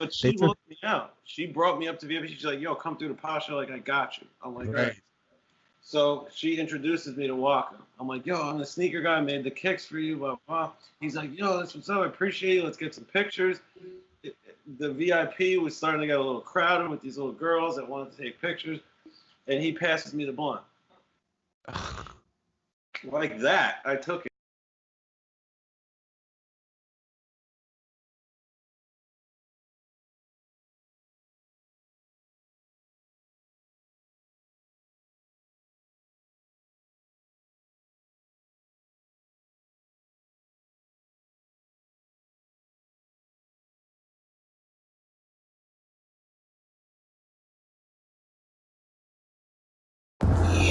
But she looked me out. She brought me up to VIP. She's like, yo, come through the Pasha. Like, I got you. I'm like, right. So she introduces me to Waka. I'm like, yo, I'm the sneaker guy. I made the kicks for you. Blah, blah. He's like, yo, that's what's up. I appreciate you. Let's get some pictures. The VIP was starting to get a little crowded with these little girls that wanted to take pictures. And he passes me the blunt. Like that. I took it.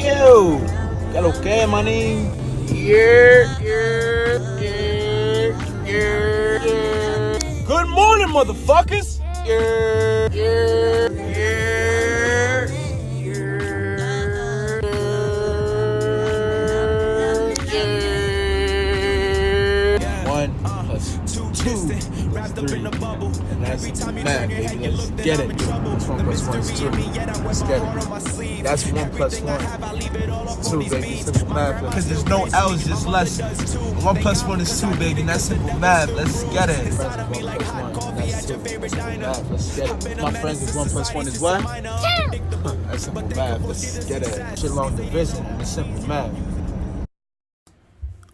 Yo, ¿qué lo que, manín? Yeah. Good morning, motherfuckers. One plus two wrapped up in a bubble. And that's math, baby. Let's get it. That's 1 plus 1 is 2. Let's get it. That's 1 plus 1. 2, baby. Simple math. Because there's no L's, just lessons. 1 plus 1 is 2, baby. That's simple math. Let's get it. 1 plus 1. That's 2. That's simple math. Let's get it. My friends, is 1 plus 1 is what? 2. That's simple math. Let's get it. Shit long division. That's simple math.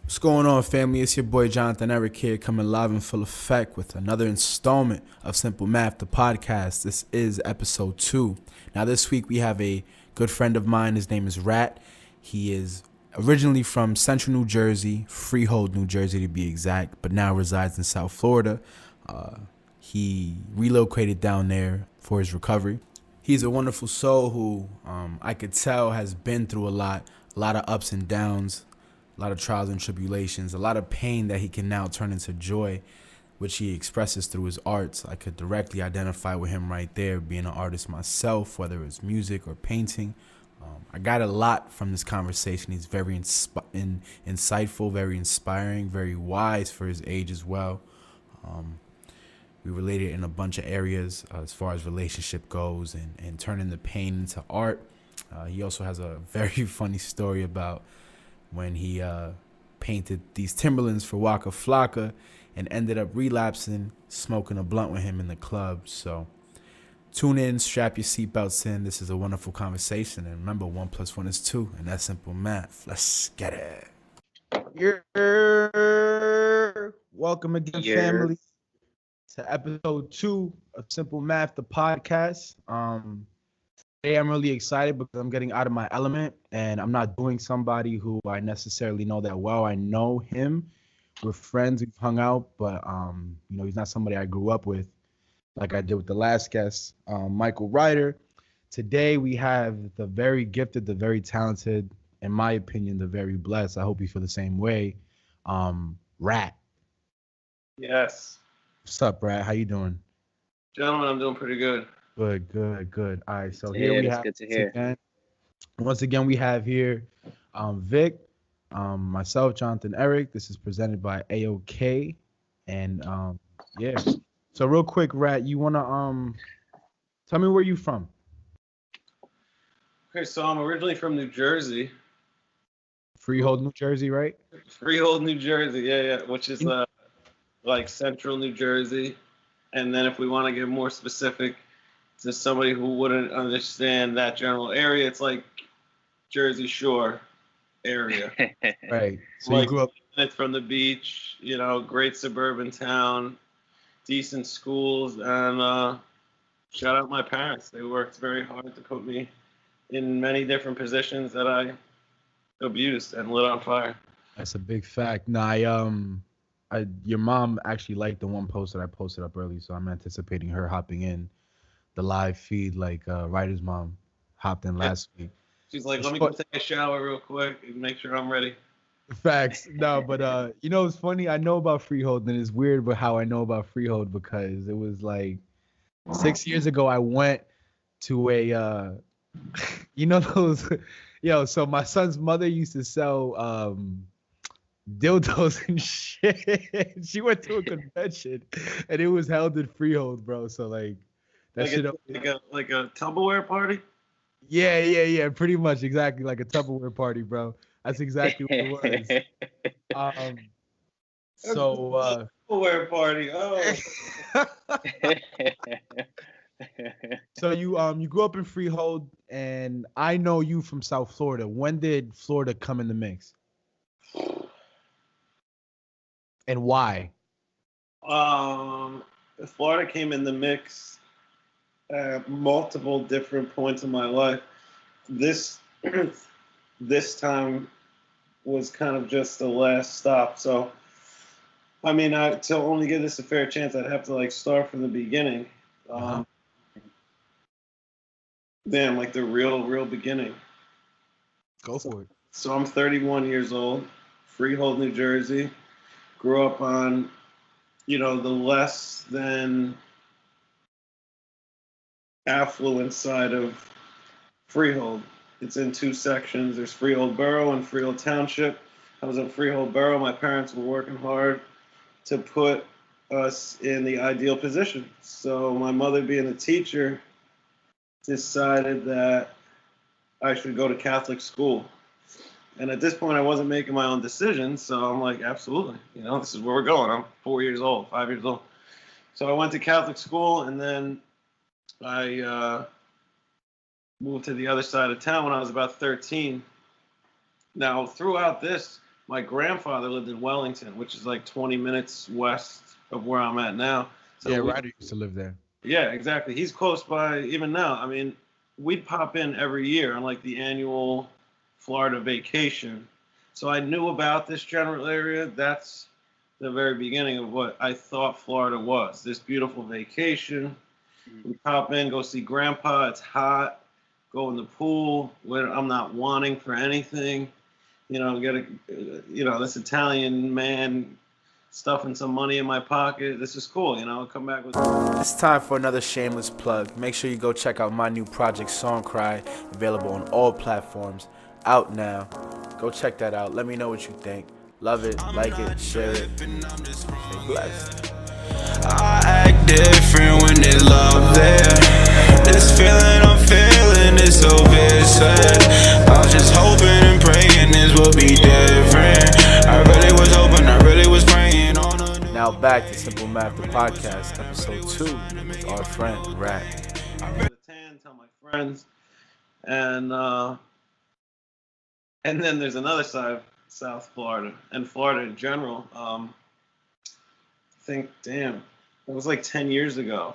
What's going on, family? It's your boy Jonathan Erik here, coming live in full effect with another installment of Simple Math, the podcast. This is episode 2. Now, this week we have a good friend of mine. His name is Rat. He is originally from Central New Jersey, Freehold, New Jersey to be exact, but now resides in South Florida. He relocated down there for his recovery. He's a wonderful soul who I could tell has been through a lot of ups and downs, a lot of trials and tribulations, a lot of pain that he can now turn into joy, which he expresses through his arts. I could directly identify with him right there, being an artist myself, whether it's music or painting. I got a lot from this conversation. He's very insightful, very inspiring, very wise for his age as well. We related in a bunch of areas as far as relationship goes and turning the pain into art. He also has a very funny story about when he painted these Timberlands for Waka Flocka and ended up relapsing, smoking a blunt with him in the club. So tune in, strap your seatbelts in. This is a wonderful conversation. And remember, 1 plus 1 is 2, and that's simple math. Let's get it. Welcome again, family, to episode 2 of Simple Math, the podcast. Today I'm really excited because I'm getting out of my element and I'm not doing somebody who I necessarily know that well. I know him. We're friends. We've hung out, but he's not somebody I grew up with like I did with the last guest, Michael Ryder. Today we have the very gifted, the very talented, in my opinion, the very blessed. I hope you feel the same way. Rat. Yes. What's up, Rat? How you doing? Gentlemen, I'm doing pretty good. Good. All right, so here we have good to hear. Once again, we have here Vic, myself, Jonathan Erik. This is presented by AOK, and yeah. So real quick, Rat, you wanna tell me where you from? Okay, so I'm originally from New Jersey. Freehold, New Jersey, right? Freehold, New Jersey, yeah, which is like central New Jersey. And then if we want to get more specific to somebody who wouldn't understand that general area, it's like Jersey Shore area. Right. So like you grew up from the beach, great suburban town, decent schools, and shout out my parents. They worked very hard to put me in many different positions that I abused and lit on fire. That's a big fact. Now, your mom actually liked the one post that I posted up early, so I'm anticipating her hopping in the live feed like Ryder's mom hopped in last week. She's like, let me go take a shower real quick and make sure I'm ready. Facts. No, but it's funny. I know about Freehold, and it's weird but how I know about Freehold because it was like 6 years ago I went to a those so my son's mother used to sell dildos and shit. She went to a convention, and it was held in Freehold, bro. So like that Like shit. like a Tupperware party. Yeah. Pretty much, exactly like a Tupperware party, bro. That's exactly what it was. Um. So. Tupperware party. Oh. So you grew up in Freehold, and I know you from South Florida. When did Florida come in the mix, and why? Florida came in the mix at multiple different points in my life. This this time was kind of just the last stop. So, I mean, to only give this a fair chance, I'd have to like start from the beginning. Damn, like the real beginning. Go for it. So I'm 31 years old, Freehold, New Jersey. Grew up on, the less than affluent side of Freehold. It's in two sections. There's Freehold Borough and Freehold Township. I was in Freehold Borough. My parents were working hard to put us in the ideal position. So my mother, being a teacher, decided that I should go to Catholic school. And at this point, I wasn't making my own decisions. So I'm like, absolutely. This is where we're going. I'm 4 years old, 5 years old. So I went to Catholic school, and then I moved to the other side of town when I was about 13. Now, throughout this, my grandfather lived in Wellington, which is like 20 minutes west of where I'm at now. So yeah, Ryder used to live there. Yeah, exactly. He's close by even now. I mean, we'd pop in every year on like the annual Florida vacation. So I knew about this general area. That's the very beginning of what I thought Florida was. This beautiful vacation. We pop in, go see Grandpa. It's hot. Go in the pool. Where I'm not wanting for anything. Get this Italian man stuffing some money in my pocket. This is cool, come back with. It's time for another shameless plug. Make sure you go check out my new project, Song Cry, available on all platforms, out now. Go check that out. Let me know what you think. Love it, like it, share it. Stay blessed. I act different when there's love there. This feeling I'm feeling is so vicious. I was just hoping and praying this would be different. I really was hoping, I really was praying on a new. Now back to Simple Math, the podcast, episode 2 with our friend Rat. I go to tan, tell my friends, and then there's another side of South Florida and Florida in general. I think, damn, it was like 10 years ago.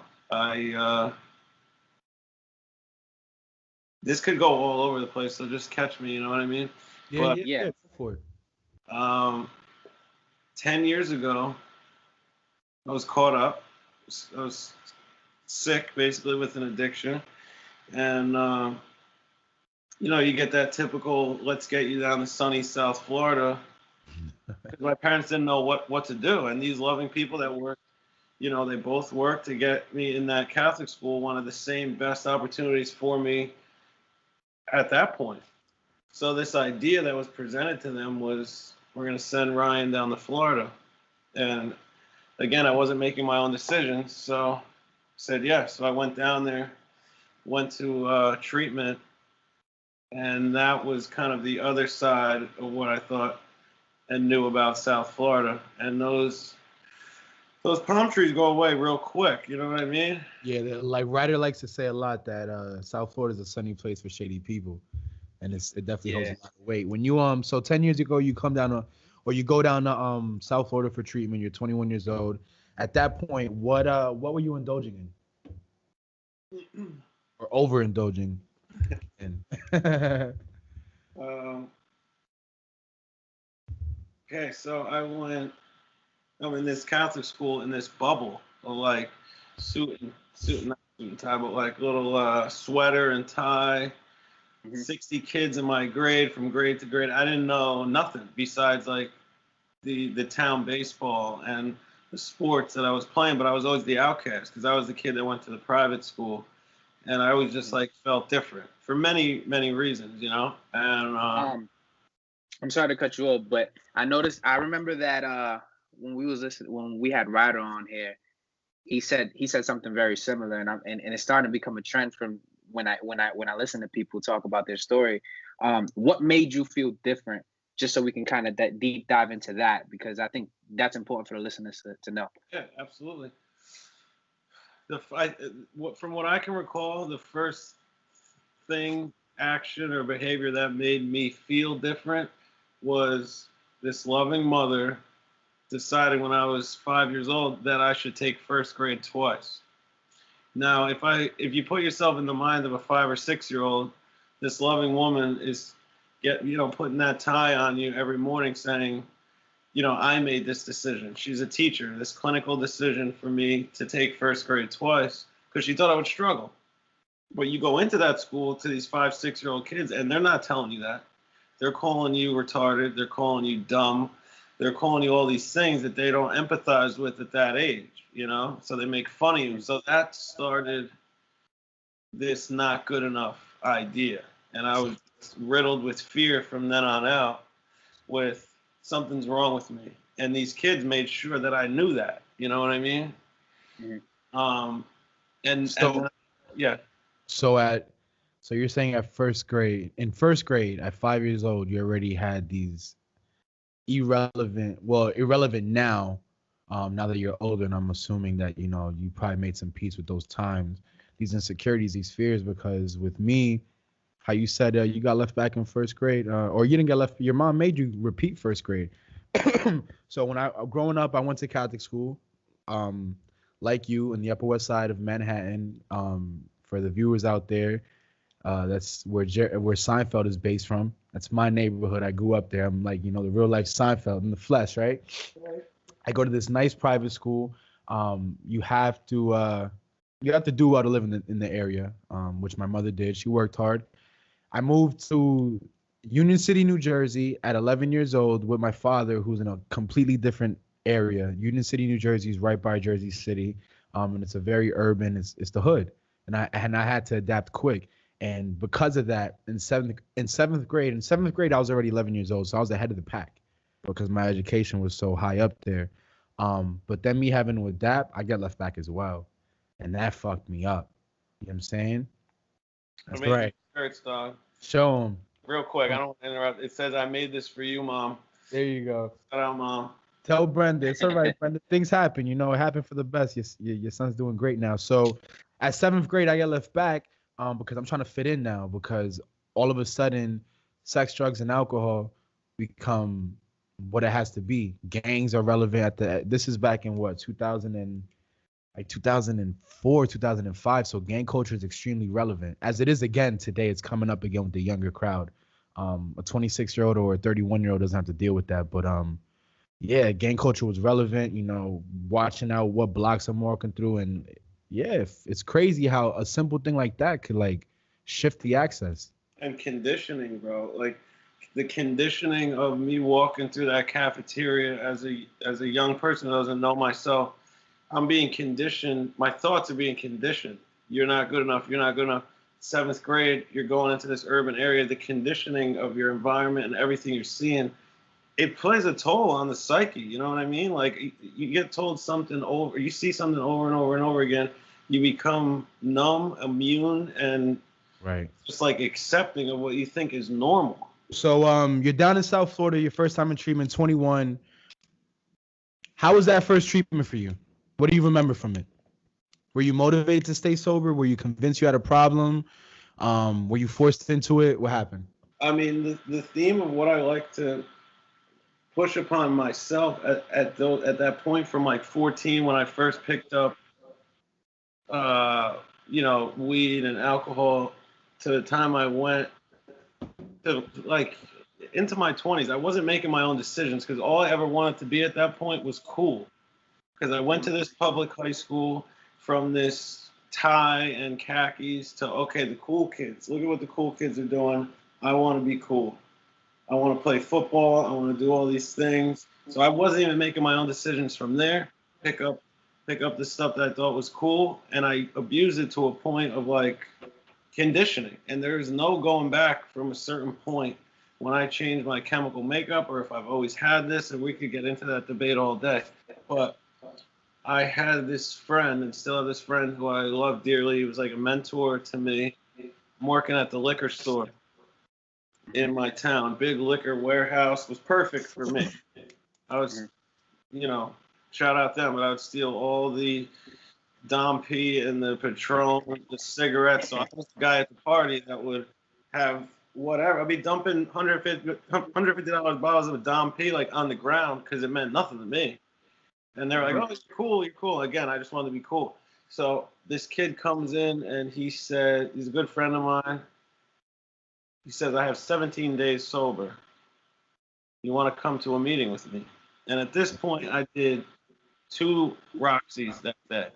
This could go all over the place, so just catch me, you know what I mean? Yeah. Go for it. 10 years ago, I was caught up. I was sick, basically, with an addiction. And, you get that typical, let's get you down to sunny South Florida. Because my parents didn't know what to do. And these loving people that worked, they both worked to get me in that Catholic school, one of the same best opportunities for me at that point. So this idea that was presented to them was, we're going to send Ryan down to Florida. And again, I wasn't making my own decisions, so I said yes. So I went down there, went to treatment, and that was kind of the other side of what I thought and knew about South Florida. And those palm trees go away real quick, you know what I mean? Yeah, like Ryder likes to say a lot that South Florida is a sunny place for shady people, and it definitely holds a lot of weight. When you so 10 years ago you come down to, or you go down to South Florida for treatment. You're 21 years old. At that point, what were you indulging in, or overindulging in? Okay, so I'm in this Catholic school in this bubble of like suit and tie, but like little sweater and tie. 60 kids in my grade, from grade to grade. I didn't know nothing besides like the town baseball and the sports that I was playing, but I was always the outcast because I was the kid that went to the private school, and I always just like felt different for many reasons, And I'm sorry to cut you off, but I remember that when when we had Ryder on here, he said something very similar, and it's starting to become a trend from when I listen to people talk about their story. What made you feel different? Just so we can kind of deep dive into that, because I think that's important for the listeners to know. Yeah, absolutely. From what I can recall, the first thing, action, or behavior that made me feel different was this loving mother deciding when I was 5 years old that I should take first grade twice. Now, if you put yourself in the mind of a 5 or 6 year old, this loving woman is putting that tie on you every morning, saying, I made this decision. She's a teacher. This clinical decision for me to take first grade twice because she thought I would struggle. But you go into that school to these 5, 6 year old kids, and they're not telling you that. They're calling you retarded. They're calling you dumb. They're calling you all these things that they don't empathize with at that age, So they make fun of you. So that started this not good enough idea. And I was riddled with fear from then on out with something's wrong with me. And these kids made sure that I knew that. You know what I mean? Mm-hmm. Yeah. So you're saying in first grade, at 5 years old, you already had these irrelevant now, now that you're older, and I'm assuming that, you probably made some peace with those times, these insecurities, these fears, because with me, how you said you got left back in first grade, or you didn't get left, your mom made you repeat first grade. So growing up, I went to Catholic school, like you, in the Upper West Side of Manhattan. For the viewers out there, that's where Seinfeld is based from. That's my neighborhood. I grew up there. I'm like, the real life Seinfeld in the flesh, right? I go to this nice private school. You have to do well to live in the area, which my mother did. She worked hard. I moved to Union City, New Jersey at 11 years old with my father, who's in a completely different area. Union City, New Jersey is right by Jersey City, and it's a very urban. It's the hood, and I had to adapt quick. And because of that, in seventh grade, I was already 11 years old, so I was ahead of the pack because my education was so high up there. But then me having to adapt, I got left back as well, and that fucked me up. You know what I'm saying? That's right. Shirts, dog. Show them. Real quick, I don't want to interrupt. It says, "I made this for you, Mom." There you go. Shout out, Mom. Tell Brenda. It's all right, Brenda. Things happen. It happened for the best. Your son's doing great now. So at 7th grade, I got left back because I'm trying to fit in now, because all of a sudden, sex, drugs, and alcohol become what it has to be. Gangs are relevant this is back in what, 2004, 2005. So gang culture is extremely relevant, as it is again today. It's coming up again with the younger crowd. A 26-year-old or a 31-year-old doesn't have to deal with that. But yeah, gang culture was relevant, watching out what blocks I'm walking through. And yeah, it's crazy how a simple thing like that could like shift the access. And conditioning, bro. Like the conditioning of me walking through that cafeteria as a young person who doesn't know myself. I'm being conditioned. My thoughts are being conditioned. You're not good enough. You're not good enough. 7th grade, you're going into this urban area. The conditioning of your environment and everything you're seeing, it plays a toll on the psyche. You know what I mean? Like you get told something over, you see something over and over and over again. You become numb, immune, and right, just like accepting of what you think is normal. So you're down in South Florida. Your first time in treatment, 21. How was that first treatment for you? What do you remember from it? Were you motivated to stay sober? Were you convinced you had a problem? Were you forced into it? What happened? I mean, the theme of what I like to push upon myself at that point from like 14 when I first picked up, weed and alcohol, to the time I went to like into my 20s, I wasn't making my own decisions because all I ever wanted to be at that point was cool. Because I went to this public high school, from this tie and khakis to, okay, the cool kids. Look at what the cool kids are doing. I want to be cool. I want to play football. I want to do all these things. So I wasn't even making my own decisions from there. Pick up the stuff that I thought was cool, and I abused it to a point of like conditioning. And there's no going back from a certain point when I change my chemical makeup or if I've always had this, and we could get into that debate all day. But I had this friend and still have this friend who I love dearly. He was like a mentor to me. I'm working at the liquor store in my town. Big liquor warehouse, was perfect for me. I was, you know, shout out them, but I would steal all the Dom P and the Patron, the cigarettes. So I was the guy at the party that would have whatever. I'd be dumping $150 bottles of Dom P like on the ground because it meant nothing to me. And they're like, "Oh, you're cool, you're cool." Again, I just wanted to be cool. So this kid comes in and he said, he's a good friend of mine. He says, "I have 17 days sober. You want to come to a meeting with me?" And at this point, I did 2 Roxy's that day.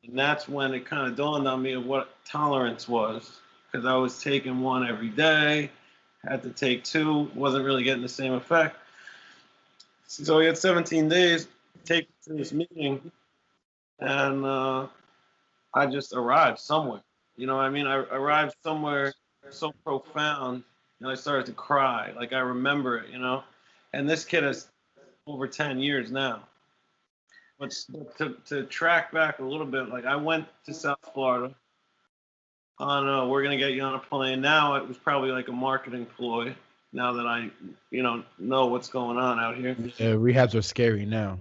And that's when it kind of dawned on me of what tolerance was, because I was taking 1 every day, had to take 2, wasn't really getting the same effect. So we had 17 days, take to this meeting, and I just arrived somewhere. You know what I mean? I arrived somewhere so profound, and I started to cry. Like I remember it, you know? And this kid is over 10 years now. But to track back a little bit, like I went to South Florida on we're gonna get you on a plane. Now it was probably like a marketing ploy. Now that I, know what's going on out here. Yeah, rehabs are scary now.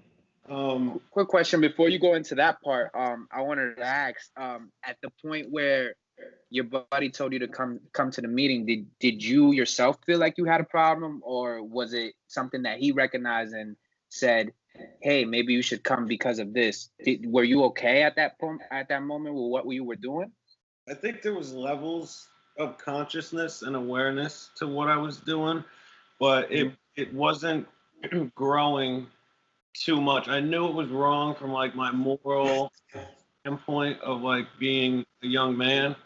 Quick question before you go into that part. I wanted to ask. At the point where your buddy told you to come to the meeting, did you yourself feel like you had a problem, or was it something that he recognized and said, "Hey, maybe you should come because of this"? Were you okay at that point, at that moment, with what you were doing? I think there was levels of consciousness and awareness to what I was doing, but it wasn't growing too much. I knew it was wrong from like my moral standpoint of like being a young man,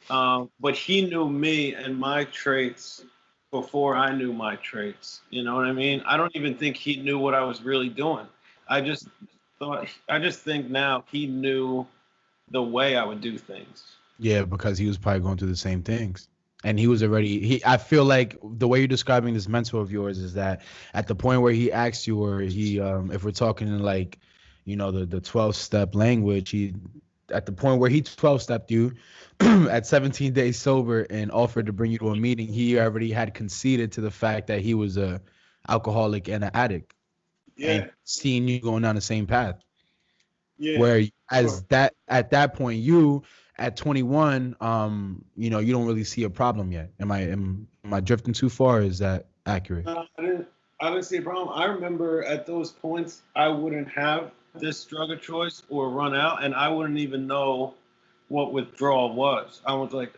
but he knew me and my traits before I knew my traits. You know what I mean? I don't even think he knew what I was really doing. I just think now he knew the way I would do things. Yeah, because he was probably going through the same things. And he was already I feel like the way you're describing this mentor of yours is that at the point where he asked you, or he if we're talking in like, the 12-step language, he at the point where he 12-stepped you at 17 days sober and offered to bring you to a meeting, he already had conceded to the fact that he was a alcoholic and an addict. Yeah. And seeing you going down the same path. Yeah. Where at that point, you at 21, you don't really see a problem yet. Am I drifting too far? Is that accurate? I didn't see a problem. I remember at those points I wouldn't have this drug of choice or run out, and I wouldn't even know what withdrawal was. I was like,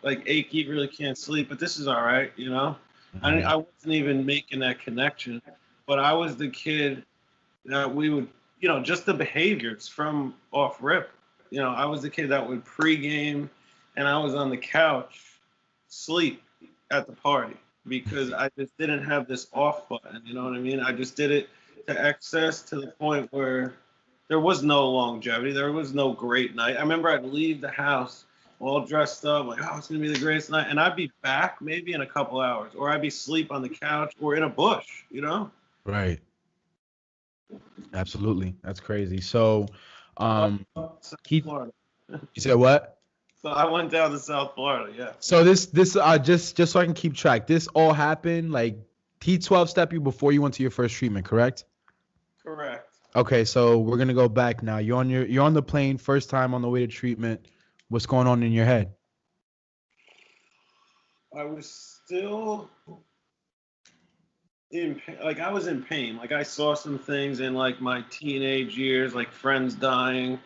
like achy, really can't sleep, but this is all right, Mm-hmm. I wasn't even making that connection, but I was the kid that we would, just the behaviors from off rip. I was the kid that would pregame, and I was on the couch, sleep at the party because I just didn't have this off button. You know what I mean? I just did it to excess to the point where there was no longevity. There was no great night. I remember I'd leave the house all dressed up, like, oh, it's going to be the greatest night. And I'd be back maybe in a couple hours, or I'd be asleep on the couch or in a bush, Right. Absolutely. That's crazy. So, Florida. You said what? So I went down to South Florida, yeah. So this just so I can keep track. This all happened like he 12-stepped you before you went to your first treatment, correct? Correct. Okay, so we're gonna go back now. You're on the plane, first time on the way to treatment. What's going on in your head? I was still in pain. Like I was in pain. Like I saw some things in like my teenage years, like friends dying.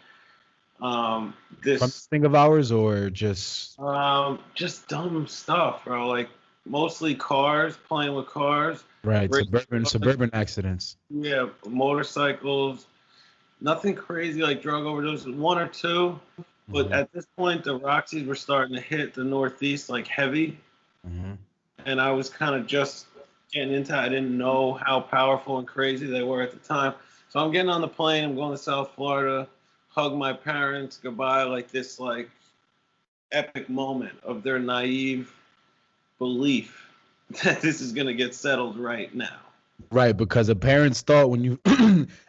This thing of ours or just dumb stuff, bro. Like mostly cars, playing with cars. Right, suburban accidents. Yeah, motorcycles. Nothing crazy like drug overdoses, 1 or 2. But Mm-hmm. at this point, the Roxys were starting to hit the Northeast like heavy. Mm-hmm. And I was kind of just getting into it. I didn't know how powerful and crazy they were at the time. So I'm getting on the plane. I'm going to South Florida, hug my parents goodbye, like this like epic moment of their naive belief that this is gonna get settled right now. Right, because the parents thought when you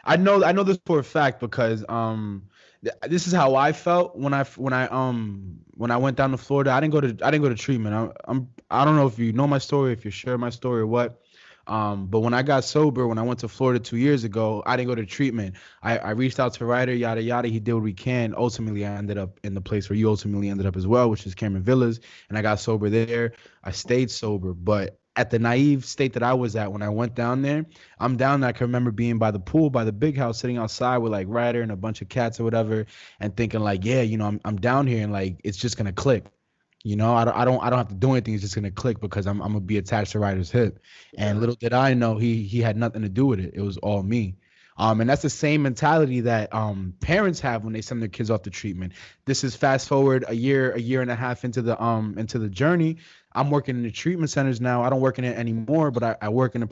I know this for a fact because this is how I felt when I went down to Florida. I didn't go to treatment. I don't know if you know my story, if you share my story or what. But when I got sober, when I went to Florida 2 years ago, I didn't go to treatment. I reached out to Ryder, yada yada. He did what we can. Ultimately, I ended up in the place where you ultimately ended up as well, which is Cameron Villas, and I got sober there. I stayed sober, but at the naive state that I was at when I went down there, I'm down there. I can remember being by the pool, by the big house, sitting outside with like Ryder and a bunch of cats or whatever, and thinking like, yeah, I'm down here and like it's just gonna click. I don't have to do anything. It's just gonna click because I'm gonna be attached to Ryder's hip. And little did I know he had nothing to do with it. It was all me. And that's the same mentality that parents have when they send their kids off to treatment. This is fast forward a year and a half into the journey. I'm working in the treatment centers now. I don't work in it anymore, but I work in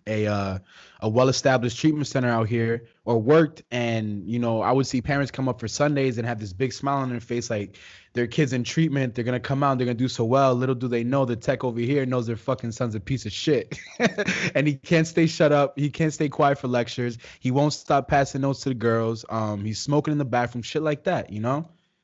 a well-established treatment center out here, or worked. And I would see parents come up for Sundays and have this big smile on their face, like their kids in treatment, they're gonna come out, they're gonna do so well. Little do they know the tech over here knows their fucking son's a piece of shit. And he can't stay shut up, he can't stay quiet for lectures, he won't stop passing notes to the girls, he's smoking in the bathroom, shit like that.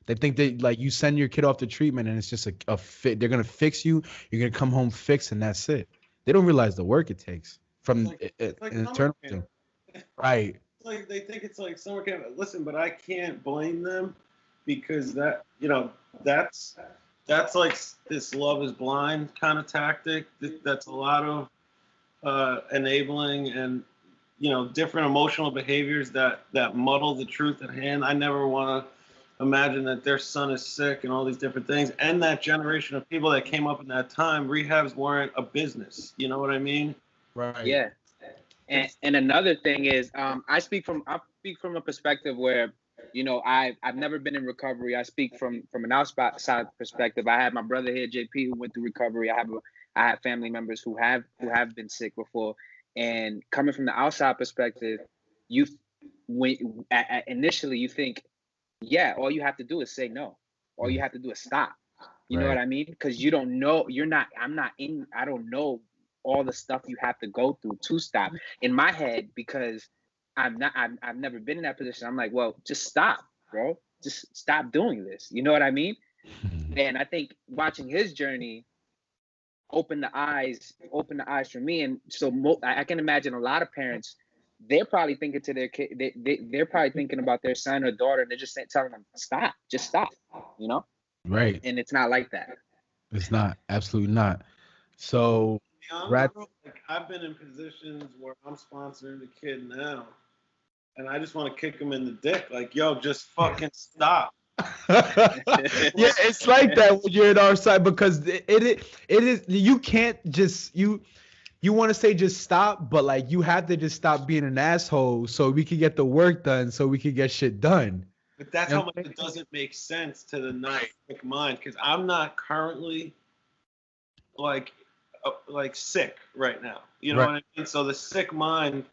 They think that like you send your kid off to treatment and it's just a fit. They're gonna fix you, you're gonna come home fixed, and that's it. They don't realize the work it takes from an internal thing. Right. It's like they think it's like summer camp. Listen, but I can't blame them, because that's like this love is blind kind of tactic. That's a lot of enabling and different emotional behaviors that muddle the truth at hand. I never want to imagine that their son is sick and all these different things. And that generation of people that came up in that time, rehabs weren't a business. You know what I mean? Right. Yeah. And another thing is, I speak from a perspective where, I've never been in recovery. I speak from an outside perspective. I have my brother here, JP, who went through recovery. I have family members who have been sick before. And coming from the outside perspective, initially you think, yeah, all you have to do is say no. All you have to do is stop. You know what I mean? Because you don't know. I don't know all the stuff you have to go through to stop. In my head, because I've never been in that position, I'm like, well, just stop, bro. Just stop doing this. You know what I mean? And I think watching his journey open the eyes for me. And so I can imagine a lot of parents, they're probably thinking to their kid, they're probably thinking about their son or daughter, and they're just telling them, stop, just stop, Right. And it's not like that. It's not. Absolutely not. So like, I've been in positions where I'm sponsoring the kid now, and I just want to kick him in the dick. Like, yo, just fucking stop. Yeah, it's like that when you're at our side, because it is you can't just you want to say just stop, but like you have to just stop being an asshole so we can get the work done, so we can get shit done. But that's how much it doesn't make sense to the not sick mind, because I'm not currently like sick right now. You know what I mean? So the sick mind,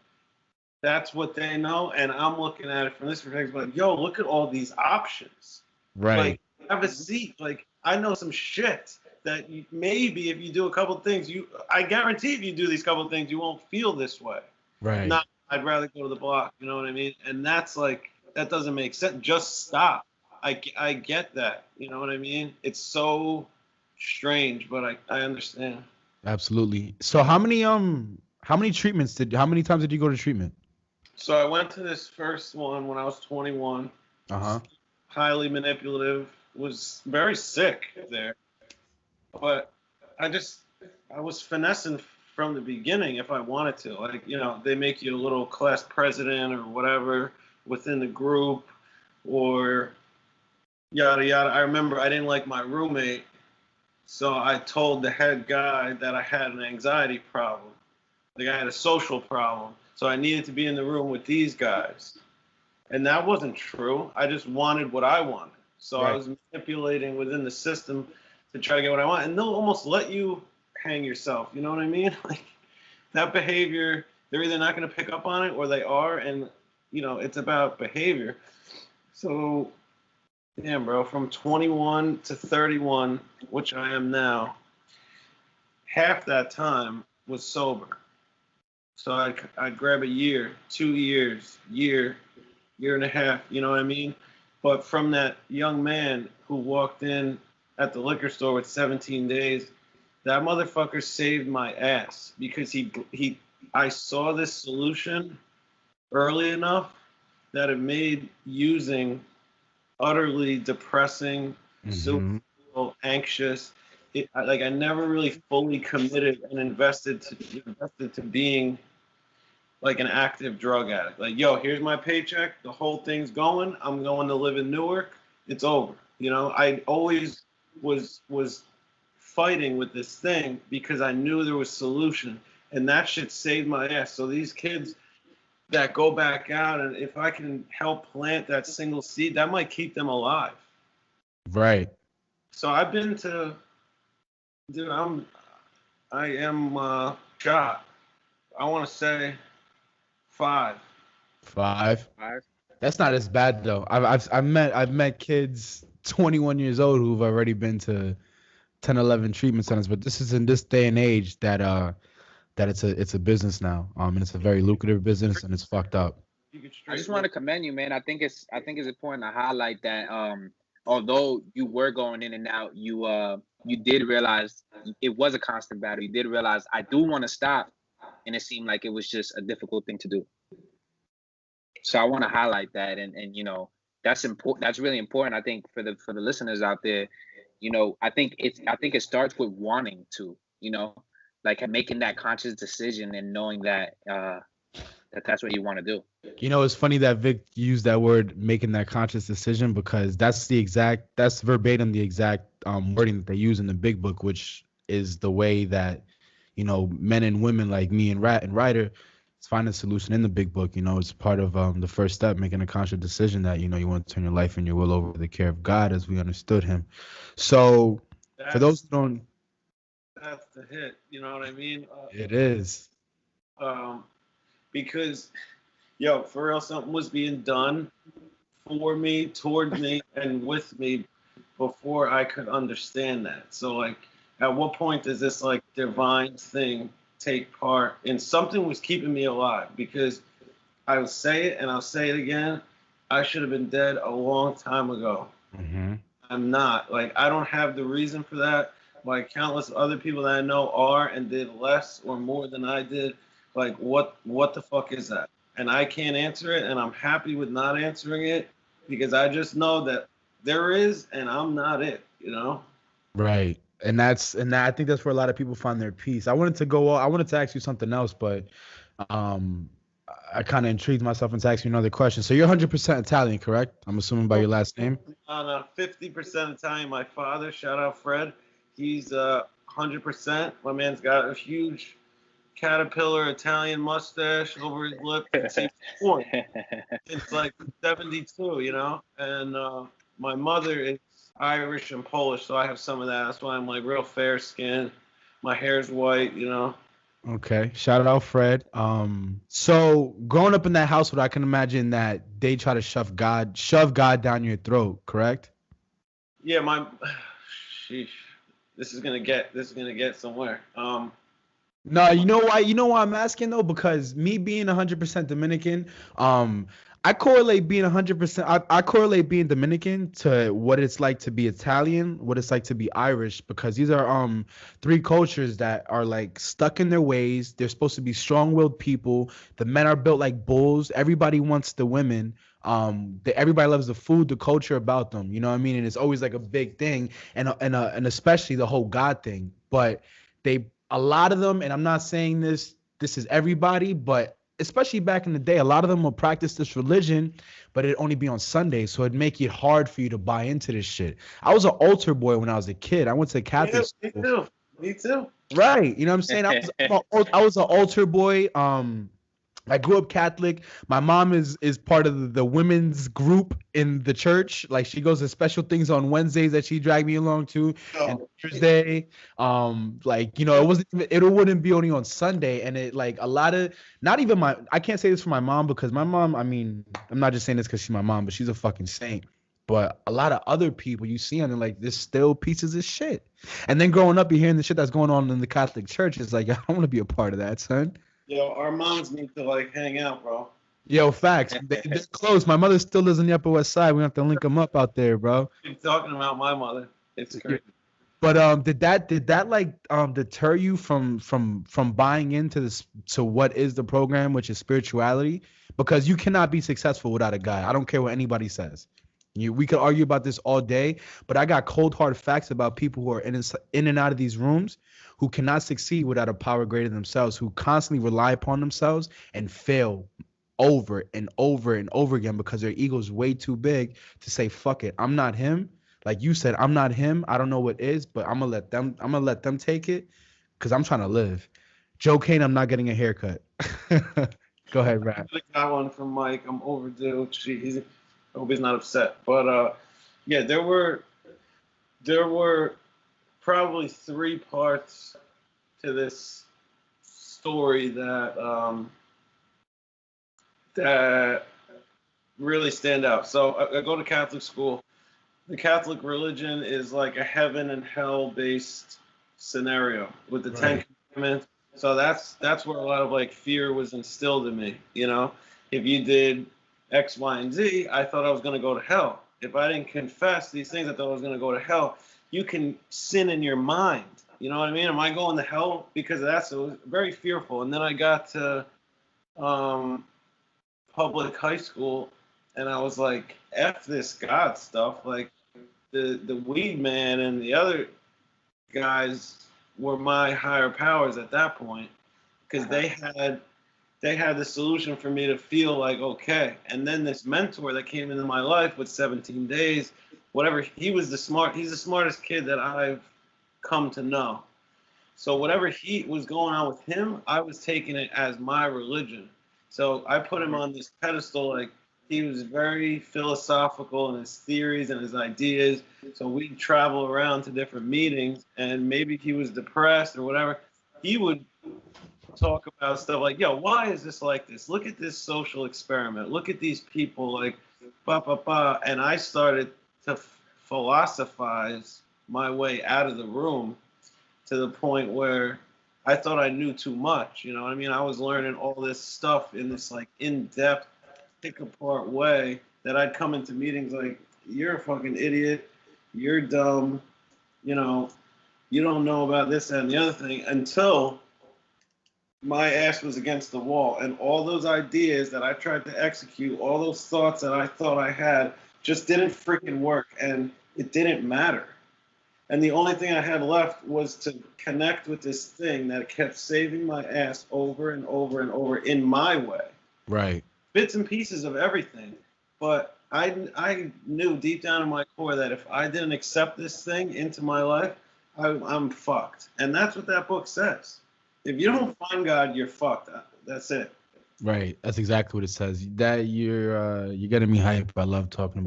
that's what they know, and I'm looking at it from this perspective, like, yo, look at all these options. Right. Like, have a seat. Like, I know some shit that maybe if you do a couple of things, I guarantee if you do these couple of things, you won't feel this way. Right. Not, I'd rather go to the block. You know what I mean? And that's like, that doesn't make sense. Just stop. I get that. You know what I mean? It's so strange, but I understand. Absolutely. So how many times did you go to treatment? So I went to this first one when I was 21. Highly manipulative. Was very sick there. But I was finessing from the beginning if I wanted to. Like, they make you a little class president or whatever within the group, or yada yada. I remember I didn't like my roommate, so I told the head guy that I had an anxiety problem. Like, I had a social problem. So I needed to be in the room with these guys. And that wasn't true. I just wanted what I wanted. So I was manipulating within the system to try to get what I want. And they'll almost let you hang yourself. You know what I mean? Like, that behavior, they're either not going to pick up on it or they are. And, it's about behavior. So, damn, bro, from 21 to 31, which I am now, half that time was sober. So I'd grab a year, 2 years, year and a half, you know what I mean? But from that young man who walked in at the liquor store with 17 days, that motherfucker saved my ass because I saw this solution early enough that it made using utterly depressing, suicidal, anxious. I never really fully committed and invested to being like an active drug addict. Like, yo, here's my paycheck. The whole thing's going. I'm going to live in Newark. It's over. You know, I always was fighting with this thing because I knew there was solution, and that shit saved my ass. So these kids that go back out, and if I can help plant that single seed, that might keep them alive. Right. So I've been to, dude, I am shot. I want to say 5. 5. That's not as bad though. I've met kids 21 years old who've already been to 10, 11 treatment centers, but this is in this day and age that it's a business now. And it's a very lucrative business, and it's fucked up. I just want to commend you, man. I think it's important to highlight that although you were going in and out, you did realize it was a constant battle. You did realize I do want to stop, and it seemed like it was just a difficult thing to do. So I want to highlight that, and you know, that's important. That's really important. I think for the listeners out there, you know, I think it starts with wanting to, you know, like making that conscious decision and knowing that that's what you want to do. You know, it's funny that Vic used that word, making that conscious decision, because that's verbatim the exact wording that they use in the big book, which is the way that, you know, men and women like me and Ryder find a solution in the big book. You know, it's part of the first step, making a conscious decision that, you know, you want to turn your life and your will over to the care of God as we understood him. So for those who don't, that's the hit, you know what I mean? It is. Because, yo, for real, something was being done for me, towards me, and with me before I could understand that. So, like, at what point does this, like, divine thing take part? And something was keeping me alive, because I will say it and I'll say it again, I should have been dead a long time ago. Mm-hmm. I'm not. Like, I don't have the reason for that. Like, countless other people that I know are and did less or more than I did. Like, what the fuck is that? And I can't answer it, and I'm happy with not answering it, because I just know that there is, and I'm not it, you know? Right. And I think that's where a lot of people find their peace. I wanted to ask you something else, but I kind of intrigued myself into asking you another question. So you're 100% Italian, correct? I'm assuming by your last name? No, 50% Italian. My father, shout out Fred, he's 100%. My man's got a huge caterpillar Italian mustache over his lip. It's like 72, you know? And my mother is Irish and Polish, so I have some of that. That's why I'm like real fair skinned. My hair's white, you know? Okay. Shout out Fred. So growing up in that household, I can imagine that they try to shove God down your throat, correct? Yeah, sheesh. This is gonna get somewhere. No, you know why I'm asking though? Because me being 100% Dominican, I correlate being 100%. I correlate being Dominican to what it's like to be Italian, what it's like to be Irish, because these are 3 cultures that are like stuck in their ways. They're supposed to be strong-willed people. The men are built like bulls. Everybody wants the women. Everybody loves the food, the culture about them. You know what I mean? And it's always like a big thing, and especially the whole God thing. But a lot of them, and I'm not saying this is everybody, but especially back in the day, a lot of them will practice this religion, but it'd only be on Sundays, so it'd make it hard for you to buy into this shit. I was an altar boy when I was a kid. I went to Catholic school. Me too. Right. You know what I'm saying? I was an altar boy. I grew up Catholic. My mom is part of the women's group in the church. Like, she goes to special things on Wednesdays that she dragged me along to, and Thursday. Like, you know, it wouldn't be only on Sunday. And it, like, a lot of, not even I can't say this for my mom, because my mom, I mean, I'm not just saying this because she's my mom, but she's a fucking saint. But a lot of other people you see and they're like, this still pieces of shit. And then growing up, you're hearing the shit that's going on in the Catholic Church. It's like, I don't want to be a part of that, son. Yo, our moms need to like hang out, bro. Yo, facts. They're close. My mother still lives on the Upper West Side. We have to link them up out there, bro. You're talking about my mother. It's crazy. But did that like deter you from buying into this, to what is the program, which is spirituality? Because you cannot be successful without a guide. I don't care what anybody says. We could argue about this all day, but I got cold hard facts about people who are in and out of these rooms who cannot succeed without a power greater than themselves, who constantly rely upon themselves and fail over and over and over again because their ego is way too big to say, fuck it, I'm not him. Like you said, I'm not him. I don't know what is, but I'm gonna let them take it because I'm trying to live. Joe Kane, I'm not getting a haircut. Go ahead, Rap. I got one from Mike. I'm overdue. I hope he's not upset. But yeah, there were probably 3 parts to this story that really stand out. So I go to Catholic school. The Catholic religion is like a heaven and hell based scenario with the Ten Commandments. So that's where a lot of like fear was instilled in me. You know, if you did X, Y, and Z, I thought I was going to go to hell. If I didn't confess these things, I thought I was going to go to hell. You can sin in your mind. You know what I mean? Am I going to hell because of that? So it was very fearful. And then I got to public high school, and I was like, F this God stuff. Like, the weed man and the other guys were my higher powers at that point, because they had the solution for me to feel like okay. And then this mentor that came into my life with 17 days, whatever, he's the smartest kid that I've come to know. So whatever he was going on with him, I was taking it as my religion. So I put him on this pedestal, like he was very philosophical in his theories and his ideas. So we'd travel around to different meetings, and maybe he was depressed or whatever. He would talk about stuff like, yo, why is this like this? Look at this social experiment. Look at these people, like, ba, ba, ba. And I started to philosophize my way out of the room to the point where I thought I knew too much. You know what I mean? I was learning all this stuff in this like in-depth, pick-apart way that I'd come into meetings like, you're a fucking idiot, you're dumb, you know, you don't know about this and the other thing, until my ass was against the wall. And all those ideas that I tried to execute, all those thoughts that I thought I had just didn't freaking work, and it didn't matter. And the only thing I had left was to connect with this thing that kept saving my ass over and over and over in my way. Right. Bits and pieces of everything. But I knew deep down in my core that if I didn't accept this thing into my life, I'm fucked. And that's what that book says. If you don't find God, you're fucked. That's it. Right. That's exactly what it says. That you're getting me hype. I love talking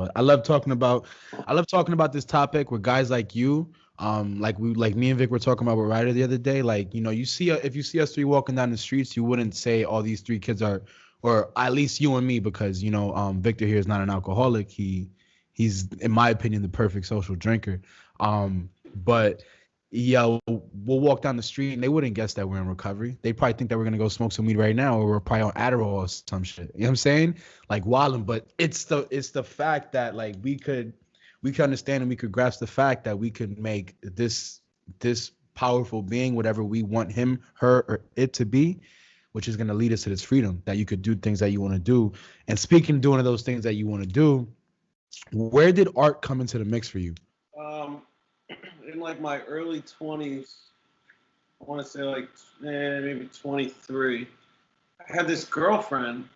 about this topic with guys like you. Like me and Vic were talking about with Ryder the other day. Like, you know, if you see us 3 walking down the streets, you wouldn't say all these 3 kids are, or at least you and me, because, you know, Victor here is not an alcoholic. He's, in my opinion, the perfect social drinker. But yeah, we'll walk down the street and they wouldn't guess that we're in recovery. They probably think that we're gonna go smoke some weed right now, or we're probably on Adderall or some shit. You know what I'm saying? Like wilding. But it's the fact that like we could understand and we could grasp the fact that we could make this powerful being whatever we want him, her, or it to be, which is gonna lead us to this freedom that you could do things that you want to do. And speaking of doing those things that you want to do, where did art come into the mix for you? In like my early 20s, I want to say like maybe 23, I had this girlfriend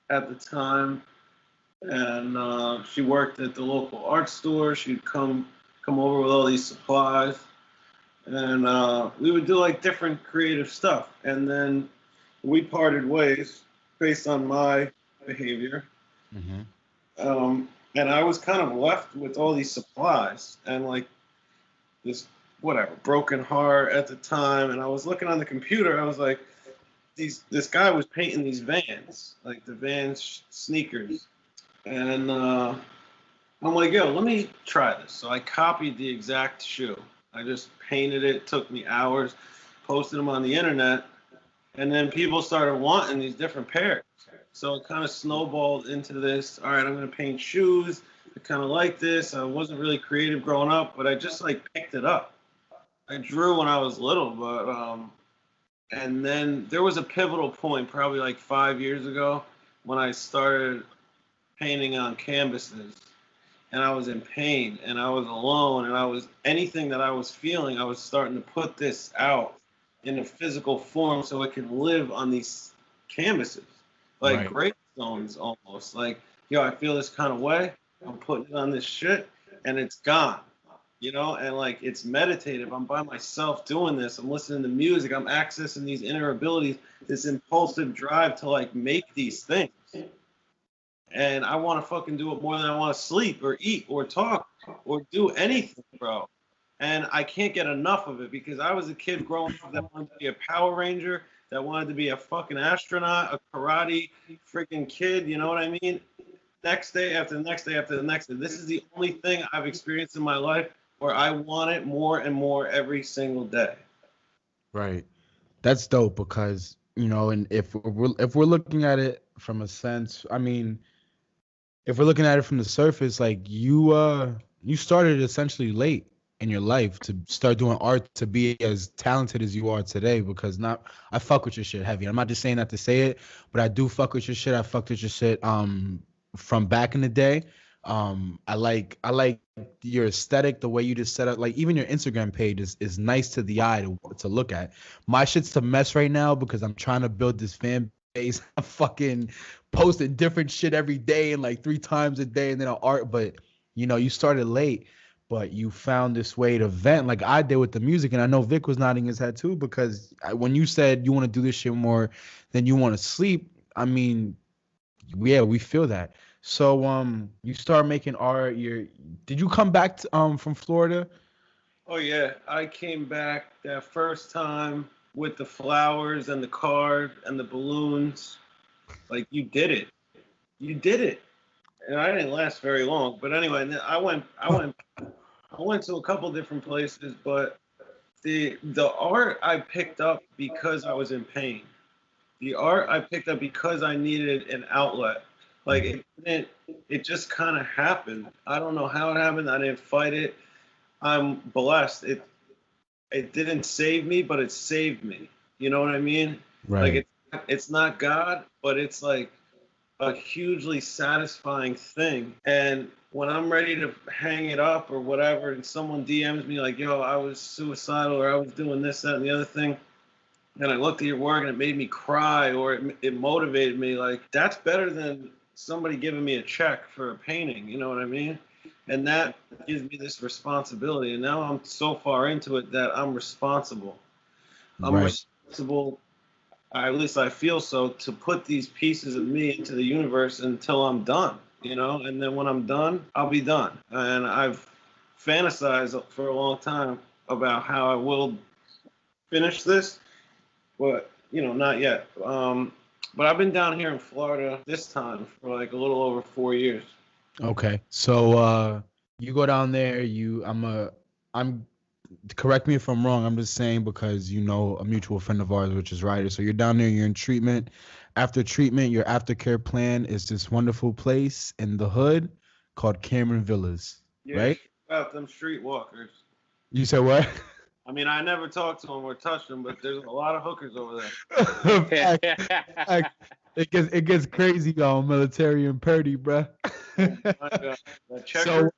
at the time, and she worked at the local art store. She'd come over with all these supplies, and we would do like different creative stuff. And then we parted ways based on my behavior. Mm-hmm. And I was kind of left with all these supplies and like this broken heart at the time. And I was looking on the computer, I was like, this guy was painting these Vans, like the Vans sneakers. And I I'm like, yo, let me try this. So I copied the exact shoe. I just painted it. Took me hours. Posted them on the internet, and then people started wanting these different pairs. So it kind of snowballed into this. All right, I'm gonna paint shoes. I kind of like this. I wasn't really creative growing up, but I just like picked it up. I drew when I was little, but and then there was a pivotal point, probably like 5 years ago, when I started painting on canvases, and I was in pain, and I was alone, and I was anything that I was feeling, I was starting to put this out in a physical form so it can live on these canvases, like gravestones almost. Like, yo, I feel this kind of way. I'm putting it on this shit, and it's gone. You know, and like it's meditative. I'm by myself doing this. I'm listening to music. I'm accessing these inner abilities, this impulsive drive to like make these things. And I want to fucking do it more than I want to sleep or eat or talk or do anything, bro. And I can't get enough of it because I was a kid growing up that wanted to be a Power Ranger, that wanted to be a fucking astronaut, a karate freaking kid. You know what I mean? Next day after the next day after the next day. This is the only thing I've experienced in my life where I want it more and more every single day. Right. That's dope because, you know, and if we're looking at it from a sense, I mean, if we're looking at it from the surface, like you started essentially late in your life to start doing art to be as talented as you are today because I fuck with your shit heavy. I'm not just saying that to say it, but I do fuck with your shit. I fucked with your shit from back in the day. I like your aesthetic, the way you just set up, like even your Instagram page is nice to the eye to look at. My shit's a mess right now because I'm trying to build this fan base. I'm fucking posting different shit every day and like 3 times a day and then I'll art, but you know, you started late, but you found this way to vent like I did with the music. And I know Vic was nodding his head too, because when you said you want to do this shit more than you want to sleep, I mean, yeah, we feel that. So you start making art. Did you come back from Florida? Oh yeah, I came back that first time with the flowers and the card and the balloons. Like you did it. You did it. And I didn't last very long. But anyway, and then I went to a couple different places, but the art I picked up because I was in pain. The art I picked up because I needed an outlet. Like it just kind of happened. I don't know how it happened. I didn't fight it. I'm blessed. It didn't save me, but it saved me. You know what I mean? Right. Like it's not God, but it's like a hugely satisfying thing. And when I'm ready to hang it up or whatever, and someone DMs me like, yo, I was suicidal or I was doing this, that, and the other thing, and I looked at your work and it made me cry or it motivated me, like that's better than somebody giving me a check for a painting. You know what I mean? And that gives me this responsibility. And now I'm so far into it that I'm responsible. I'm responsible, at least I feel so, to put these pieces of me into the universe until I'm done, you know? And then when I'm done, I'll be done. And I've fantasized for a long time about how I will finish this, but, you know, not yet. But I've been down here in Florida this time for like a little over 4 years. Okay. So you go down there, I'm correct me if I'm wrong. I'm just saying because you know a mutual friend of ours, which is Ryder. So you're down there, you're in treatment. After treatment, your aftercare plan is this wonderful place in the hood called Cameron Villas, right? About them streetwalkers. You said what? I mean, I never talked to them or touched them, but there's a lot of hookers over there. It gets crazy, y'all. Military and Purdy, bruh. So,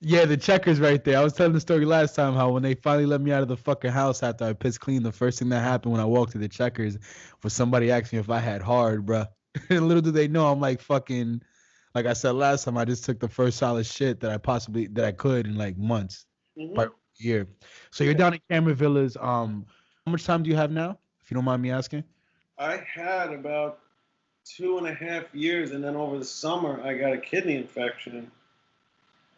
yeah, the checkers right there. I was telling the story last time how when they finally let me out of the fucking house after I pissed clean, the first thing that happened when I walked to the checkers was somebody asked me if I had hard, bruh. And little do they know, I'm like fucking, like I said last time, I just took the first solid shit that I could in like months, part of the year. So you're down in Cameron Villas. How much time do you have now, if you don't mind me asking? I had about 2.5 years, and then over the summer I got a kidney infection.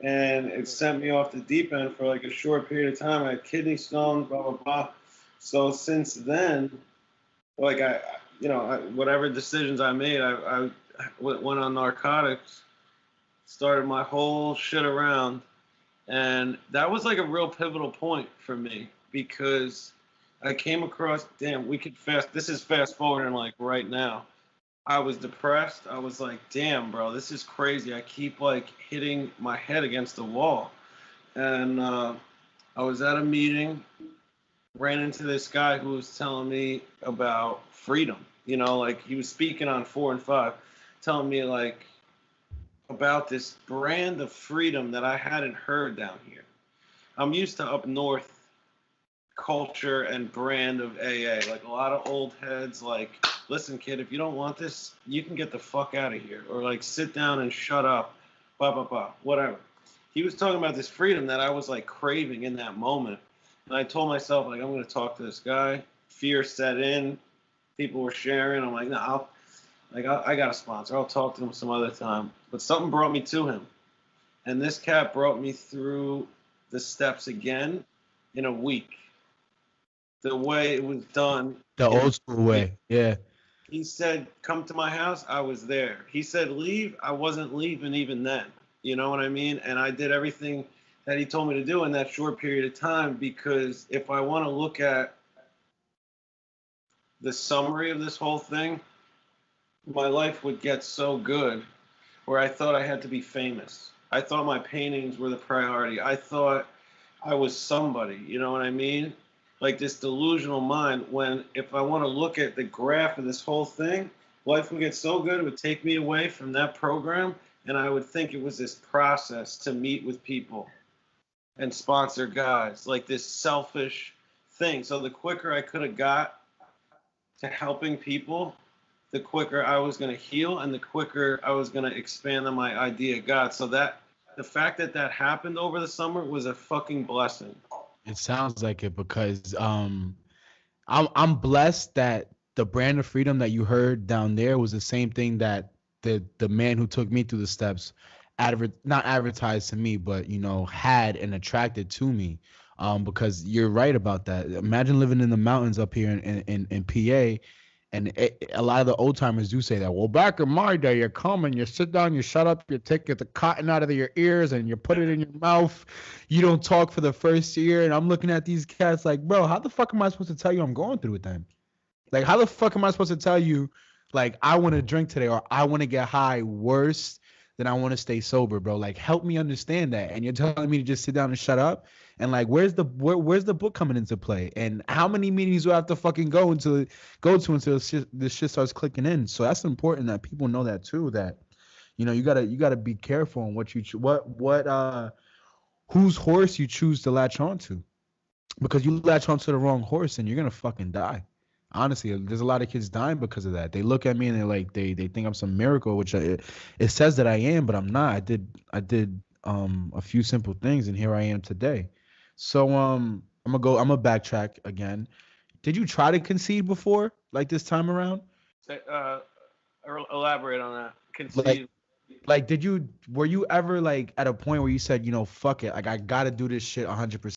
And it sent me off the deep end for like a short period of time. I had kidney stones, blah, blah, blah. So since then, like whatever decisions I made, I went on narcotics started my whole shit around. And that was like a real pivotal point for me because I came across, damn, this is fast forwarding like right now. I was depressed. I was like, damn, bro, this is crazy. I keep like hitting my head against the wall. And I was at a meeting, ran into this guy who was telling me about freedom. You know, like he was speaking on 4 and 5, telling me like about this brand of freedom that I hadn't heard down here. I'm used to up north culture and brand of AA. Like a lot of old heads, like, listen, kid, if you don't want this, you can get the fuck out of here. Or like sit down and shut up, blah, blah, blah, whatever. He was talking about this freedom that I was like craving in that moment. And I told myself, like, I'm going to talk to this guy. Fear set in. People were sharing. I'm like, no, I got a sponsor. I'll talk to him some other time. But something brought me to him. And this cat brought me through the steps again in a week. The way it was done. The old school way. Yeah. He said, come to my house. I was there. He said, leave. I wasn't leaving even then. You know what I mean? And I did everything that he told me to do in that short period of time, because if I want to look at the summary of this whole thing, my life would get so good where I thought I had to be famous. I thought my paintings were the priority. I thought I was somebody, you know what I mean? Like this delusional mind, when if I want to look at the graph of this whole thing, life would get so good it would take me away from that program, and I would think it was this process to meet with people and sponsor guys, like this selfish thing. So the quicker I could have got to helping people, the quicker I was going to heal and the quicker I was going to expand on my idea of God. So that the fact that that happened over the summer was a fucking blessing. It sounds like it because I'm blessed that the brand of freedom that you heard down there was the same thing that the man who took me through the steps not advertised to me, but you know, had and attracted to me. Because you're right about that. Imagine living in the mountains up here in PA. And a lot of the old timers do say that. Well, back in my day, you come and you sit down, you shut up, you take the cotton out of your ears and you put it in your mouth. You don't talk for the first year. And I'm looking at these cats like, bro, how the fuck am I supposed to tell you I'm going through it then? Like, how the fuck am I supposed to tell you, like, I want to drink today or I want to get high worse than I want to stay sober, bro? Like, help me understand that. And you're telling me to just sit down and shut up? And like, where's the book coming into play? And how many meetings do I have to fucking go to until this shit starts clicking in? So that's important that people know that too. That you know, you gotta be careful on what you whose horse you choose to latch onto, because you latch onto the wrong horse and you're gonna fucking die. Honestly, there's a lot of kids dying because of that. They look at me and they're like, they think I'm some miracle, which it says that I am, but I'm not. I did a few simple things, and here I am today. So I'm gonna backtrack again. Did you try to concede before, like this time around? Elaborate on that. Like, Conceive. were you ever like at a point where you said, you know, fuck it, like I gotta do this shit 100%?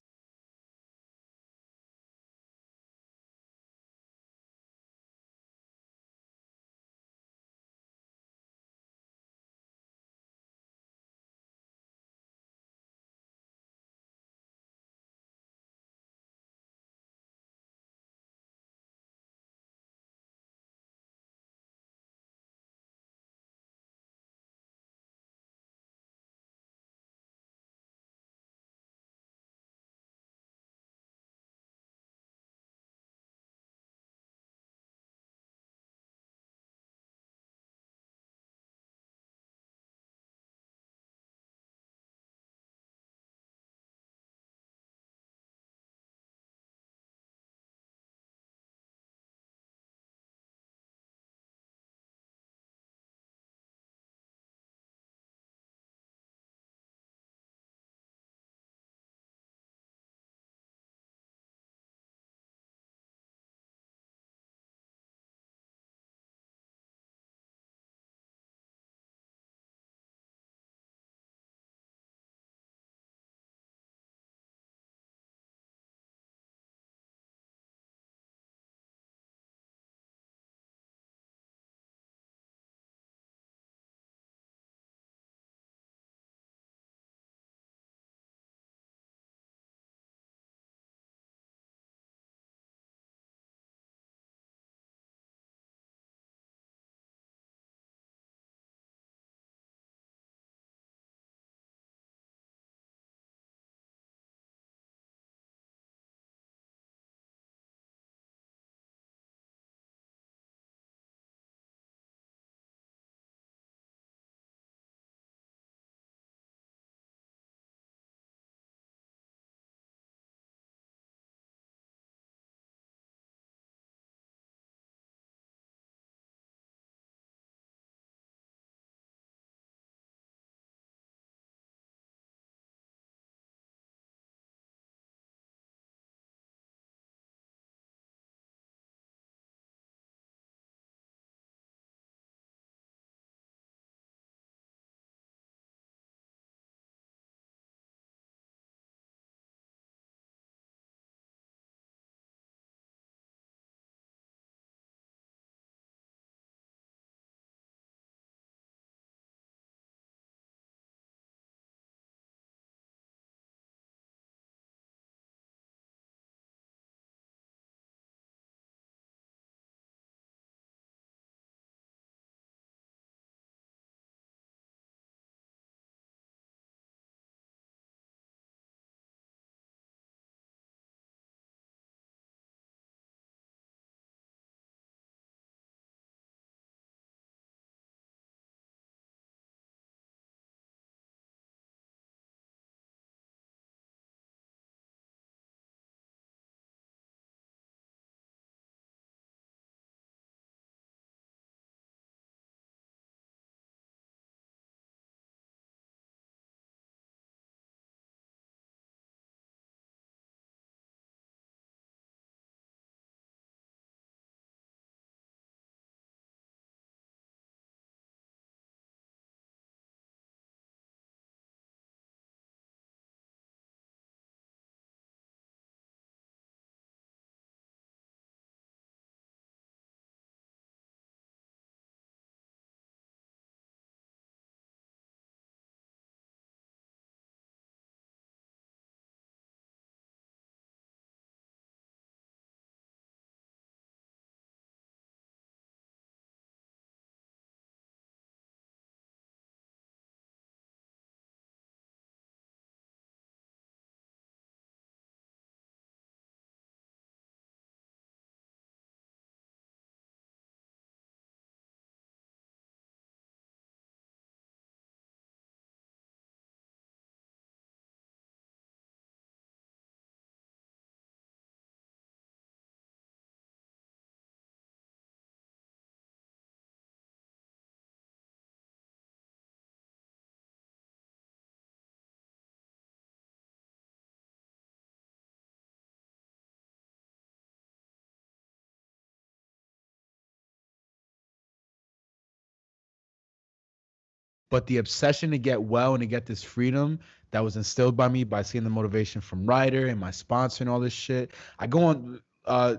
But the obsession to get well and to get this freedom that was instilled by me by seeing the motivation from Ryder and my sponsor and all this shit. I go on,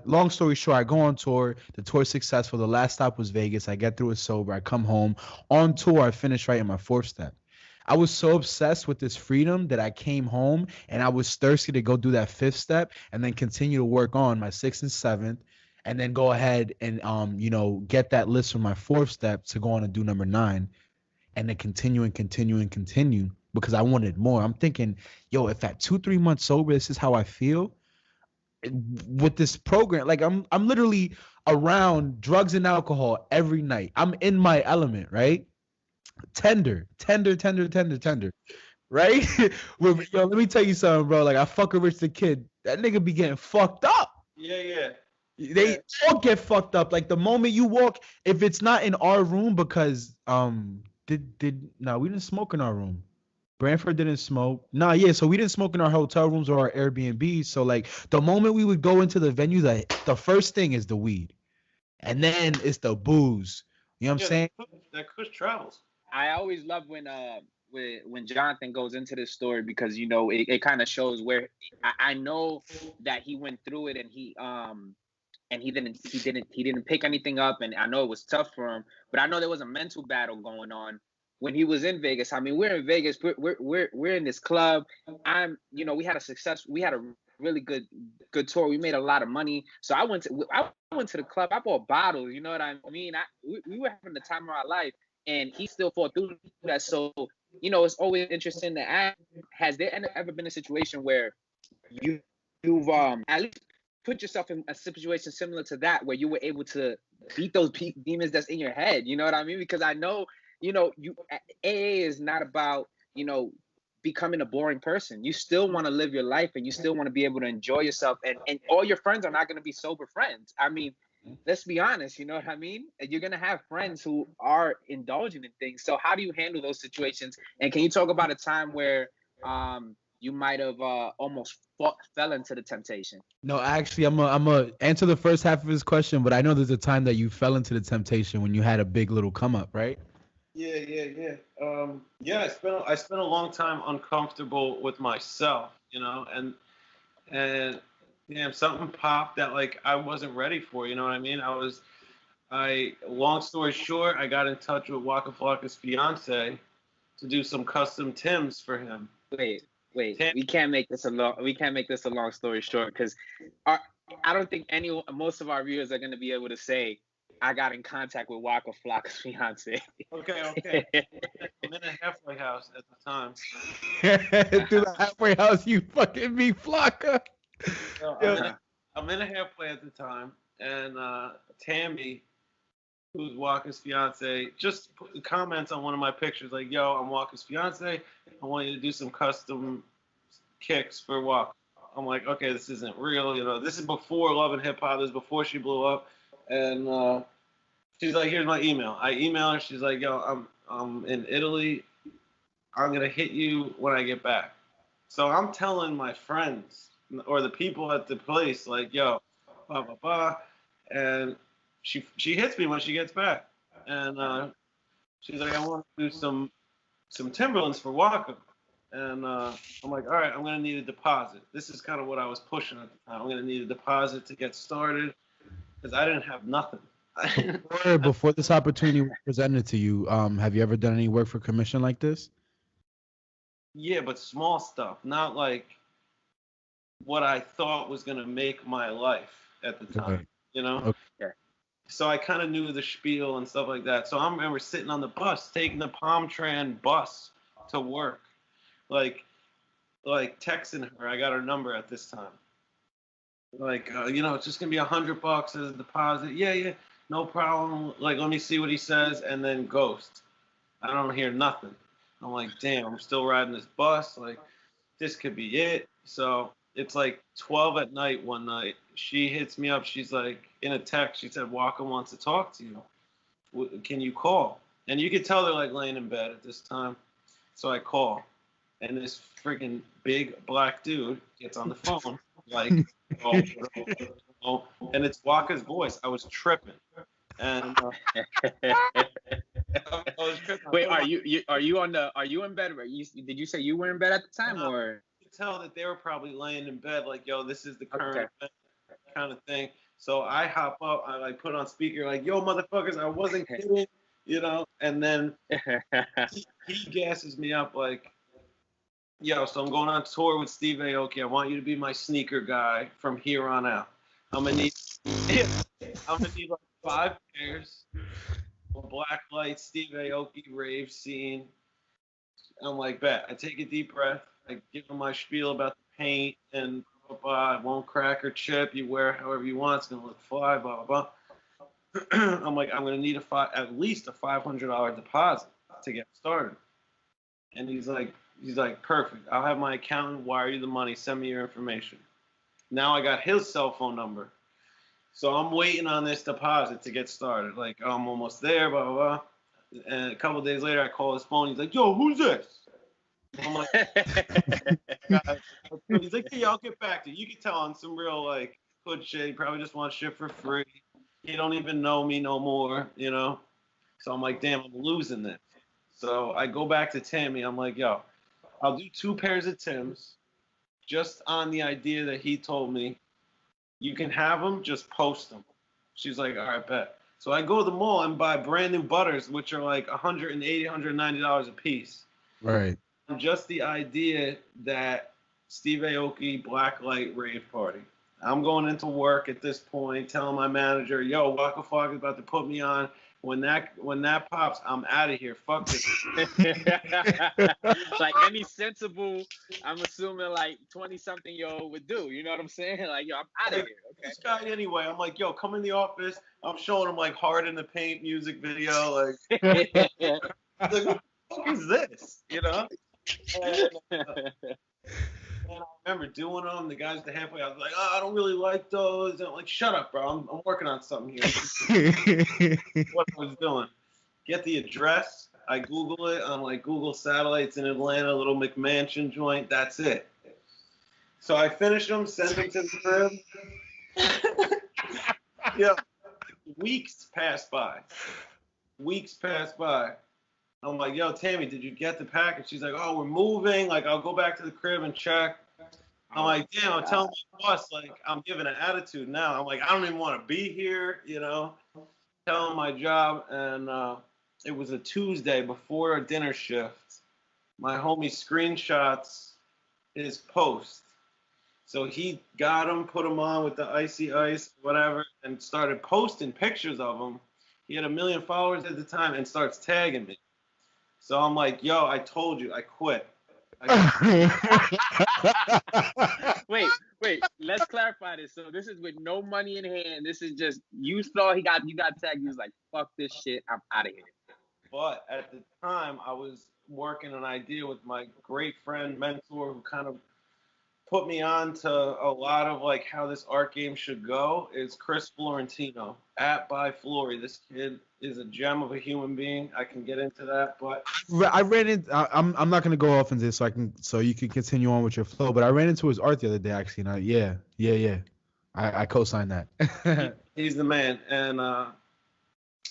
long story short, I go on tour. The tour's successful. The last stop was Vegas. I get through it sober. I come home. On tour, I finish writing my fourth step. I was so obsessed with this freedom that I came home and I was thirsty to go do that fifth step and then continue to work on my sixth and seventh and then go ahead and get that list for my fourth step to go on and do number 9 and then continue and continue and continue because I wanted more. I'm thinking, yo, if at 2-3 months sober, this is how I feel with this program. Like I'm literally around drugs and alcohol every night. I'm in my element, right? Tender, right? Yo, let me tell you something, bro. Like I fuck with Rich the Kid. That nigga be getting fucked up. Yeah. They all get fucked up. Like the moment you walk, if it's not in our room, because we didn't smoke in our room. Branford didn't smoke. So we didn't smoke in our hotel rooms or our Airbnb. So like the moment we would go into the venue, like the first thing is the weed, and then it's the booze. You know what I'm saying? That Kush travels. I always love when Jonathan goes into this story because it kind of shows where I know that he went through it and he didn't pick anything up, and I know it was tough for him, but I know there was a mental battle going on when he was in Vegas. I mean, we're in Vegas, we're in this club. We had a really good tour. We made a lot of money. So I went to the club. I bought bottles. You know what I mean? We were having the time of our life, and he still fought through that. So it's always interesting to ask: has there ever been a situation where you've at least put yourself in a situation similar to that, where you were able to beat those demons that's in your head? You know what I mean? Because I know AA is not about becoming a boring person. You still want to live your life, and you still want to be able to enjoy yourself, and all your friends are not going to be sober friends. I mean, let's be honest, you know what I mean? You're going to have friends who are indulging in things. So how do you handle those situations? And can you talk about a time where you might have almost fell into the temptation? No, actually, I'm gonna answer the first half of his question, but I know there's a time that you fell into the temptation when you had a big little come up, right? Yeah. I spent a long time uncomfortable with myself, and damn, something popped that like I wasn't ready for. You know what I mean? Long story short, I got in touch with Waka Flocka's fiance to do some custom Tims for him. Wait. We can't make this a long story short, because I don't think most of our viewers are going to be able to say I got in contact with Waka Flocka's fiance. Okay. I'm in a halfway house at the time. Through the halfway house, you fucking me, Flocka. I'm in a halfway at the time, and Tammy, who's Waka's fiance, just comments on one of my pictures like, "Yo, I'm Waka's fiance. I want you to do some custom kicks for Waka." I'm like, okay, this isn't real. This is before Love and Hip Hop. This is before she blew up. And she's like, "Here's my email." I email her. She's like, "Yo, I'm in Italy. I'm gonna hit you when I get back." So I'm telling my friends or the people at the place like, "Yo, blah blah blah," and she hits me when she gets back, and she's like, "I want to do some Timberlands for Waka," and I'm like, "All right, I'm gonna need a deposit." This is kind of what I was pushing at the time. I'm gonna need a deposit to get started because I didn't have nothing. Before this opportunity was presented to you, have you ever done any work for commission like this? Yeah, but small stuff, not like what I thought was gonna make my life at the time. Okay. So I kind of knew the spiel and stuff like that. So I remember sitting on the bus, taking the Palmtran bus to work, like texting her. I got her number at this time. Like, it's just gonna be $100 as a deposit. Yeah, no problem. Like, let me see what he says, and then ghost. I don't hear nothing. I'm like, damn, I'm still riding this bus. Like, this could be it. So it's like 12 at night one night. She hits me up. She's like, in a text, she said, "Waka wants to talk to you. Can you call?" And you could tell they're like laying in bed at this time. So I call, and this freaking big black dude gets on the phone, like, and it's Waka's voice. I was tripping. And Wait, are you on the? Are you in bed? Did you say you were in bed at the time, or? You could tell that they were probably laying in bed, like, yo, this is the current event kind of thing. So I hop up, I like put on speaker, like, yo, motherfuckers, I wasn't kidding, you know. And then he gasses me up, like, yo, so I'm going on tour with Steve Aoki. I want you to be my sneaker guy from here on out. I'm gonna need like 5 pairs of black light Steve Aoki rave scene. I'm like, bet. I take a deep breath. I give him my spiel about the paint and blah, blah, blah. It won't crack or chip. You wear it however you want. It's gonna look fly. Blah blah blah. I'm like, I'm gonna need at least a $500 deposit to get started. And he's like, perfect. I'll have my accountant wire you the money. Send me your information. Now I got his cell phone number. So I'm waiting on this deposit to get started. Like, oh, I'm almost there, blah, blah, blah. And a couple of days later, I call his phone. He's like, yo, who's this? I'm like, he's like, yeah, I'll get back to you. You can tell on some real, like, hood shit. He probably just wants shit for free. He don't even know me no more, you know? So I'm like, damn, I'm losing this. So I go back to Tammy. I'm like, yo, I'll do 2 pairs of Timbs just on the idea that he told me, you can have them, just post them. She's like, all right, bet. So I go to the mall and buy brand new butters, which are like $180, $190 a piece. Right. And just the idea that Steve Aoki Blacklight rave party. I'm going into work at this point, telling my manager, yo, Waka Flocka is about to put me on. When that pops, I'm out of here. Fuck this. Like any sensible, I'm assuming like 20-something-year-old would do. You know what I'm saying? Like, yo, I'm out of here. Okay. This guy anyway. I'm like, yo, come in the office. I'm showing him like Hard in the Paint music video. Like, like what the fuck is this? You know? And I remember doing them. The guys at the halfway, I was like, oh, I don't really like those. And I'm like, shut up, bro. I'm working on something here. What I was doing. Get the address. I Google it on like Google Satellites in Atlanta, little McMansion joint. That's it. So I finish them, send them to the crib. Yeah. Weeks pass by. I'm like, yo, Tammy, did you get the package? She's like, oh, we're moving. Like, I'll go back to the crib and check. I'm like, damn, I'm telling my boss, like, I'm giving an attitude now. I'm like, I don't even want to be here, you know, telling my job. And it was a Tuesday before a dinner shift. My homie screenshots his post. So he got him, put him on with the icy ice, whatever, and started posting pictures of him. He had 1 million followers at the time and starts tagging me. So I'm like, yo, I told you, I quit. Wait, let's clarify this. So this is with no money in hand. This is just, you saw you got tagged. You was like, fuck this shit, I'm out of here. But at the time, I was working an idea with my great friend, mentor, who kind of put me on to a lot of like how this art game should go, is Chris Florentino at By Flory. This kid is a gem of a human being. I can get into that, but I ran into. I'm not gonna go off into this, so you can continue on with your flow. But I ran into his art the other day, actually. And yeah. I co-signed that. He's the man, and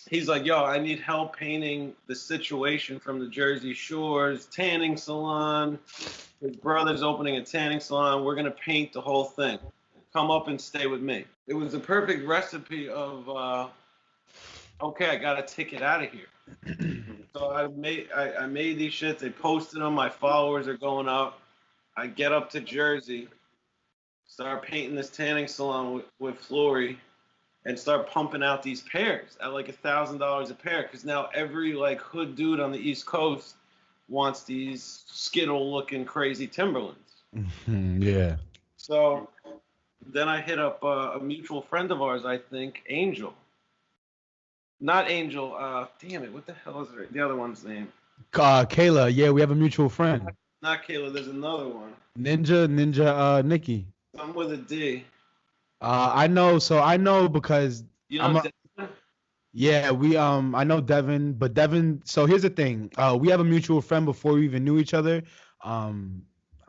he's like, yo, I need help painting the situation from the Jersey Shores tanning salon. His brother's opening a tanning salon. We're gonna paint the whole thing. Come up and stay with me. It was a perfect recipe of. Okay, I got a ticket out of here. So I made these shits. They posted them. My followers are going up. I get up to Jersey, start painting this tanning salon with Flory, and start pumping out these pairs at like $1,000 a pair. Because now every like hood dude on the East Coast wants these Skittle-looking crazy Timberlands. Yeah. So then I hit up a mutual friend of ours, I think, Angel. Not Angel. Damn it. What the hell is the other one's name? Kayla. Yeah, we have a mutual friend. Not Kayla. There's another one. Ninja. Nikki. I'm with a D. I know. So I know because You know Devin? Yeah, I know Devin, but Devin. So here's the thing. We have a mutual friend before we even knew each other. I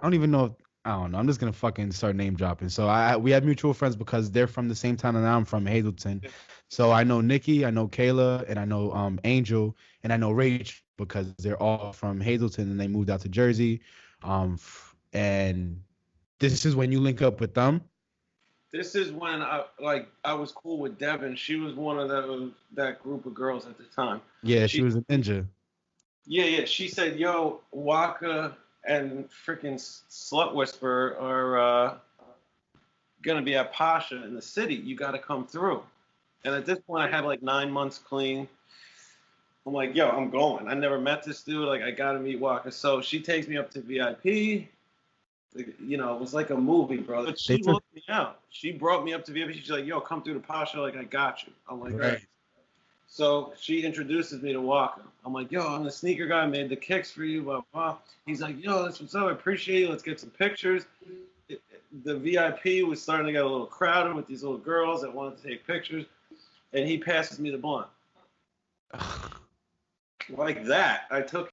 don't even know. I don't know. I'm just gonna fucking start name dropping. So we have mutual friends because they're from the same town that I'm from, Hazleton. So I know Nikki, I know Kayla, and I know Angel, and I know Rach because they're all from Hazleton and they moved out to Jersey. And this is when you link up with them. This is when I was cool with Devin. She was one of that group of girls at the time. Yeah, she was a ninja. Yeah. She said, "Yo, Waka and freaking Slut Whisper are gonna be at Pasha in the city. You got to come through." And at this point, I had like 9 months clean. I'm like, "Yo, I'm going." I never met this dude. Like, I got to meet Waka. So she takes me up to VIP. You know, it was like a movie, bro. But she looked me out. She brought me up to VIP. She's like, "Yo, come through the Pasha. Like, I got you." I'm like, right. So she introduces me to Walker. I'm like, "Yo, I'm the sneaker guy. I made the kicks for you." Blah, blah. He's like, "Yo, that's what's up. I appreciate you. Let's get some pictures." The VIP was starting to get a little crowded with these little girls that wanted to take pictures. And he passes me the blunt. Like that. I took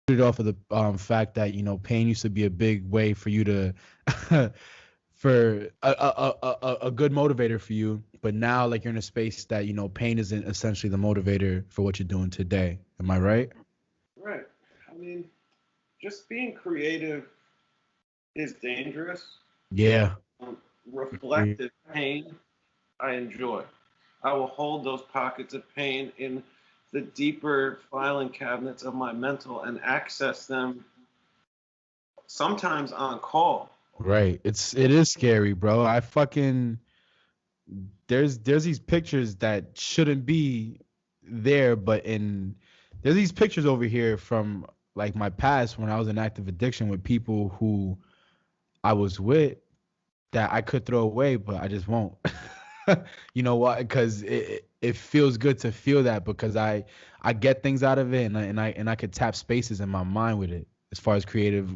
it off of the fact that, you know, pain used to be a big way for you to for a good motivator for you, but now like you're in a space that, you know, pain isn't essentially the motivator for what you're doing today. Am I right? Right. I mean, just being creative is dangerous. Yeah. Um, Reflective pain, I enjoy. I will hold those pockets of pain in the deeper filing cabinets of my mental and access them sometimes on call. Right. It is scary, bro. I fucking there's these pictures that shouldn't be there, but in there's these pictures over here from like my past when I was in active addiction with people who I was with that I could throw away, but I just won't. You know what? Because it feels good to feel that because I get things out of it and I could tap spaces in my mind with it as far as creative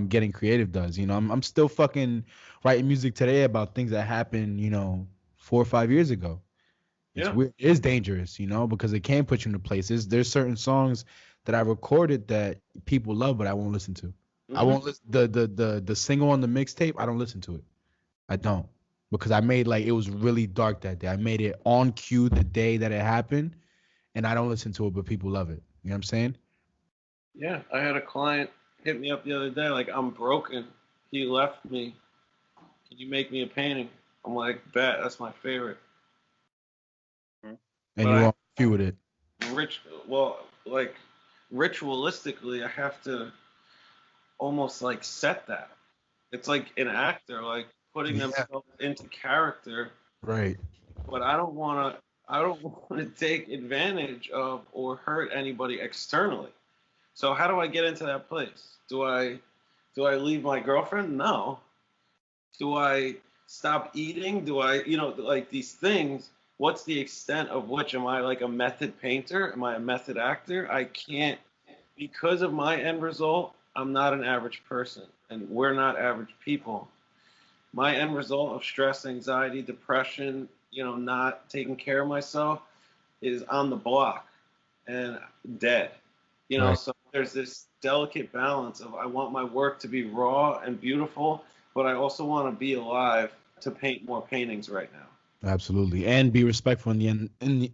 getting creative does. You know, I'm still fucking writing music today about things that happened, you know, 4 or 5 years ago. It's Yeah. weird. It is dangerous, you know, because it can put you into places. There's certain songs that I recorded that people love, but I won't listen to. I Mm-hmm. won't listen the single on the mixtape. I don't listen to it. I don't because I made like it was really dark that day. I made it on cue the day that it happened, and I don't listen to it, but people love it. You know what I'm saying? Yeah. I had a client hit me up the other day, like, I'm broken. He left me. Can you make me a painting? I'm like, bet, that's my favorite. And But you I won't feel with it. rich well, like ritualistically I have to almost like set that. It's like an actor, like putting Yeah. themselves into character, Right. but I don't want to take advantage of or hurt anybody externally. So how do I get into that place? Do I leave my girlfriend? No. Do I stop eating? Do I, like these things? What's the extent of which am I like a method painter? Am I a method actor? I can't, because of my end result, I'm not an average person, and we're not average people. My end result of stress, anxiety, depression, not taking care of myself is on the block and dead. Right. So there's this delicate balance of I want my work to be raw and beautiful, but I also want to be alive to paint more paintings right now. Absolutely, and be respectful in the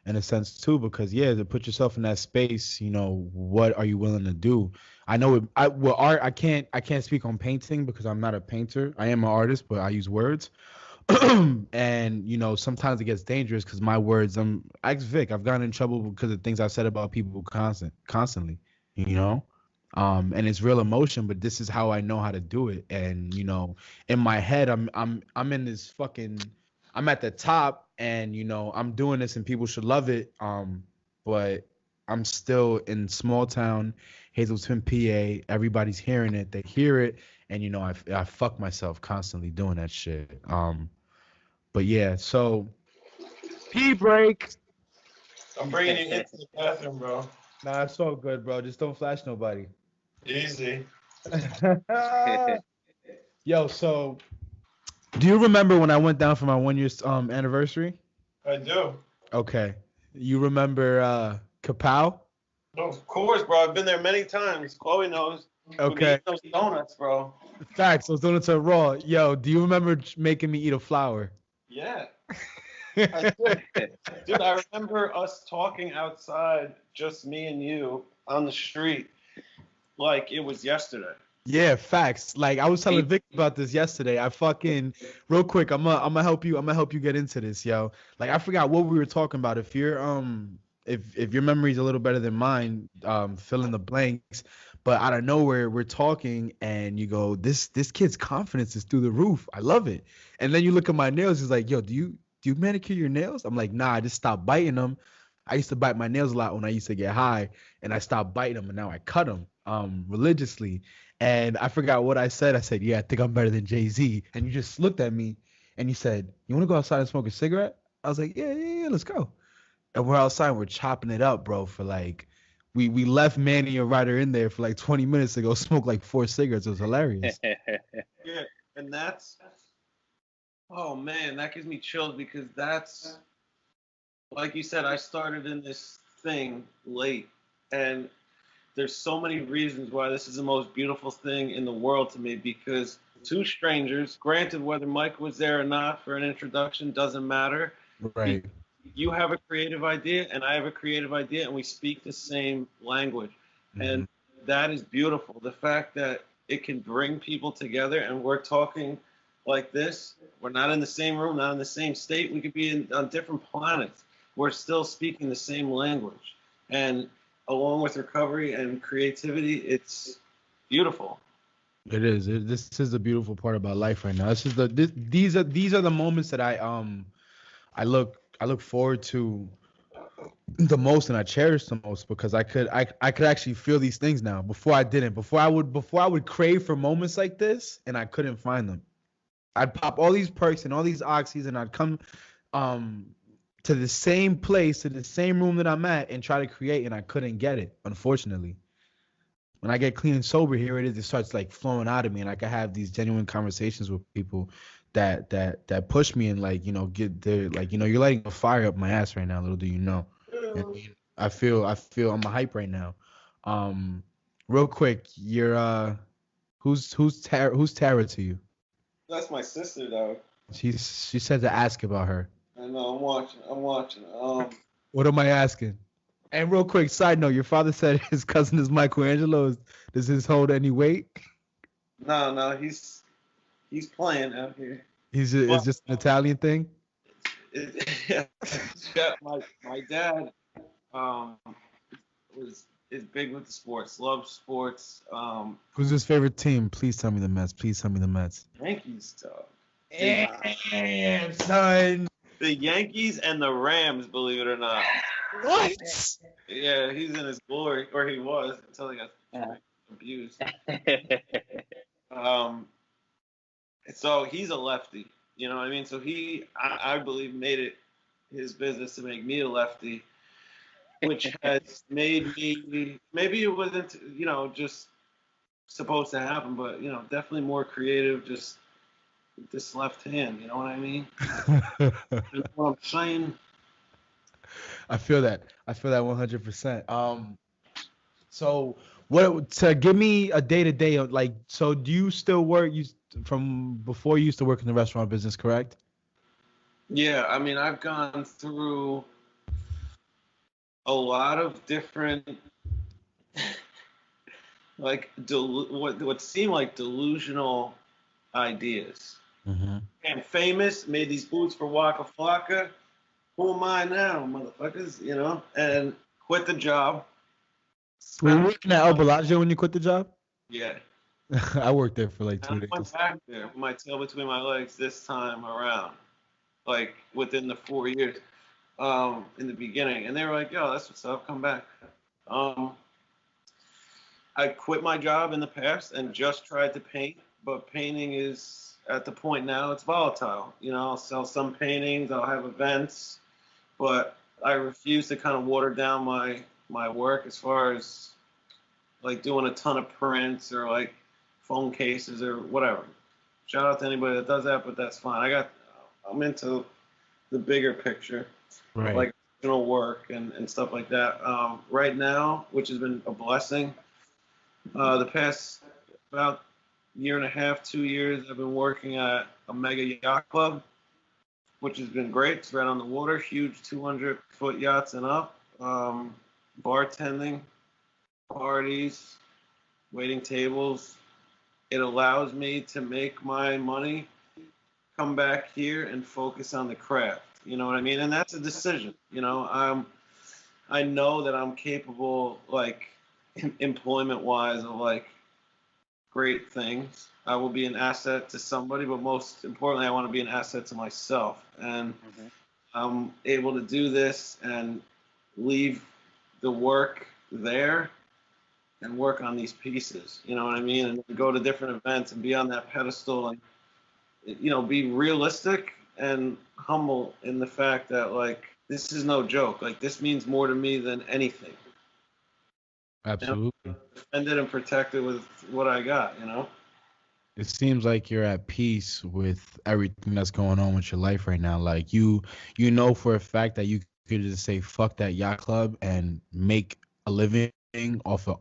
in a sense too, because yeah, to put yourself in that space, you know, what are you willing to do? I know art. I can't speak on painting because I'm not a painter. I am an artist, but I use words. And you know, sometimes it gets dangerous because my words. Ex Vic. I've gotten in trouble because of things I've said about people constantly. You know, and it's real emotion, but this is how I know how to do it. And you know, in my head, I'm in this fucking. I'm at the top, and you know, I'm doing this, and people should love it. But I'm still in small town, Hazleton, PA. Everybody's hearing it. They hear it, and you know, I fuck myself constantly doing that shit. But yeah, so pee break. I'm bringing you into the bathroom, bro. Nah, it's all good, bro. Just don't flash nobody. Easy. Yo, so do you remember when I went down for my 1 year anniversary? I do. Okay. You remember Kapow? Oh, of course, bro. I've been there many times. Chloe knows. We be Okay. eating those donuts, bro. Facts. Those donuts are raw. Yo, do you remember making me eat a flower? Yeah. I did. Dude, I remember us talking outside, just me and you, on the street, like it was yesterday. Yeah, facts. Like I was telling Vic about this yesterday. I fucking real quick. I'm gonna help you. I'm gonna help you get into this, yo. Like I forgot what we were talking about. If your memory's a little better than mine, fill in the blanks. But out of nowhere, we're talking, and you go, this kid's confidence is through the roof. I love it. And then you look at my nails. He's like, yo, do you manicure your nails? I'm like, nah, I just stopped biting them. I used to bite my nails a lot when I used to get high, and I stopped biting them, and now I cut them religiously. And I forgot what I said. I said, yeah, I think I'm better than Jay-Z. And you just looked at me and you said, you want to go outside and smoke a cigarette? I was like, yeah, let's go. And we're outside and we're chopping it up, bro, for like, we left Manny and Ryder in there for like 20 minutes to go smoke like 4 cigarettes. It was hilarious. Yeah, and oh man, that gives me chills because that's, like you said, I started in this thing late. And there's so many reasons why this is the most beautiful thing in the world to me, because two strangers, granted whether Mike was there or not for an introduction doesn't matter. Right. You have a creative idea and I have a creative idea and we speak the same language. And that is beautiful. The fact that it can bring people together and we're talking like this. We're not in the same room, not in the same state. We could be on different planets. We're still speaking the same language. And along with recovery and creativity, it's beautiful. It is. This is the beautiful part about life right now. These are the moments that I look forward to the most and I cherish the most, because I could actually feel these things now. Before I didn't. Before I would crave for moments like this and I couldn't find them. I'd pop all these perks and all these oxys and I'd come to the same place, to the same room that I'm at, and try to create, and I couldn't get it, unfortunately. When I get clean and sober, here it is. It starts like flowing out of me, and I can have these genuine conversations with people that push me and like, you know, get there. Like, you know, you're lighting a fire up my ass right now. Little do you know. And I feel I'm a hype right now. Real quick, you're who's Tara to you? That's my sister, though. She said to ask about her. I know. I'm watching. What am I asking? And real quick, side note, your father said his cousin is Michelangelo. Does his hold any weight? No, he's playing out here. It's just an Italian thing? Yeah. My dad is big with the sports, loves sports. Who's his favorite team? Please tell me the Mets. Yankees, dog. Damn, son. The Yankees and the Rams, believe it or not. What? Yeah, he's in his glory, or he was until he got abused. So he's a lefty, you know what I mean? So I believe, made it his business to make me a lefty, which has made me, maybe it wasn't, you know, just supposed to happen, but, you know, definitely more creative, just this left hand, you know what I mean? You know what I'm saying? I feel that 100%. So what to give me a day to day, like, so do you still work from before you used to work in the restaurant business, correct? Yeah, I mean, I've gone through a lot of different like what seemed like delusional ideas. And famous, made these boots for Waka Flocka. Who am I now, motherfuckers? You know, and quit the job. Were you working at El Bellagio when you quit the job? Yeah. I worked there for like 2 days. I went back there with my tail between my legs this time around, like within the 4 years, in the beginning. And they were like, yo, that's what's up, come back. I quit my job in the past and just tried to paint, but painting is, at the point now, it's volatile. You know, I'll sell some paintings, I'll have events, but I refuse to kind of water down my work as far as like doing a ton of prints or like phone cases or whatever. Shout out to anybody that does that, but that's fine. I'm into the bigger picture, right? Like original work and stuff like that. Right now, which has been a blessing, the past about year and a half, 2 years, I've been working at a mega yacht club, which has been great. It's right on the water, huge 200-foot yachts and up. Bartending, parties, waiting tables. It allows me to make my money, come back here and focus on the craft. You know what I mean? And that's a decision. You know, I know that I'm capable, like employment-wise, of like great things. I will be an asset to somebody, but most importantly, I want to be an asset to myself. And I'm able to do this and leave the work there and work on these pieces, you know what I mean? And go to different events and be on that pedestal and, you know, be realistic and humble in the fact that, like, this is no joke. Like, this means more to me than anything. Absolutely. And I'm defended and protected with what I got, you know? It seems like you're at peace with everything that's going on with your life right now. Like, you know for a fact that you could just say, fuck that yacht club and make a living off of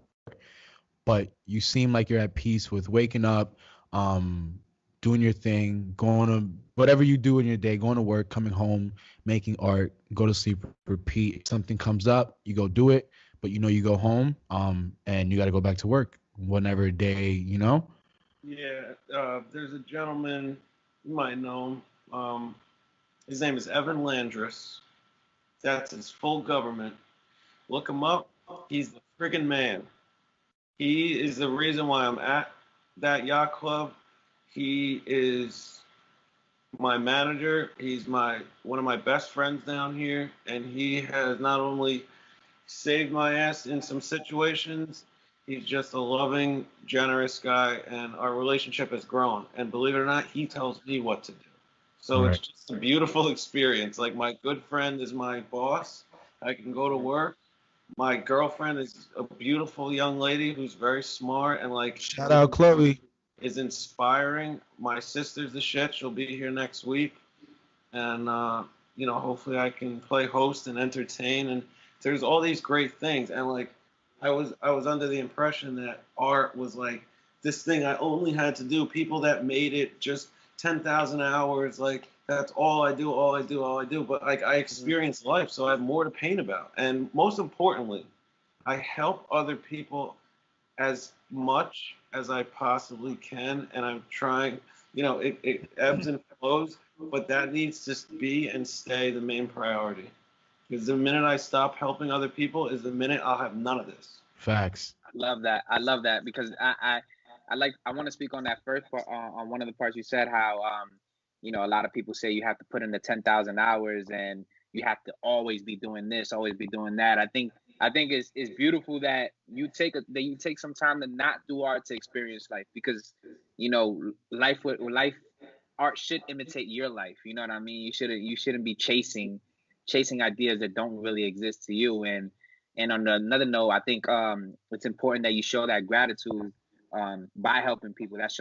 but you seem like you're at peace with waking up, doing your thing, going to whatever you do in your day, going to work, coming home, making art, go to sleep, repeat. If something comes up, you go do it, but you go home, and you got to go back to work whenever day. Yeah, there's a gentleman, you might know him. His name is Evan Landris. That's his full government. Look him up. He's the friggin' man. He is the reason why I'm at that yacht club. He is my manager. He's one of my best friends down here, and he has not only saved my ass in some situations. He's just a loving, generous guy, and our relationship has grown. And believe it or not, he tells me what to do. So Right. it's just a beautiful experience. Like, my good friend is my boss. I can go to work. My girlfriend is a beautiful young lady who's very smart and like Shout out Chloe. is inspiring. My sister's the shit. She'll be here next week, and hopefully I can play host and entertain. And there's all these great things. And like, I was under the impression that art was like this thing I only had to do. People that made it just 10,000 hours, like that's all I do, all I do, all I do. But like, I experience life, so I have more to paint about. And most importantly, I help other people as much as I possibly can, and I'm trying. It ebbs and flows, but that needs to be and stay the main priority. Because the minute I stop helping other people is the minute I'll have none of this. Facts. Love that. I love that because I want to speak on that first part on one of the parts you said how a lot of people say you have to put in the 10,000 hours and you have to always be doing this, always be doing that. I think it's beautiful that you take some time to not do art to experience life because life art should imitate your life. You know what I mean? You shouldn't be chasing ideas that don't really exist to you. And on another note, I think it's important that you show that gratitude by helping people. That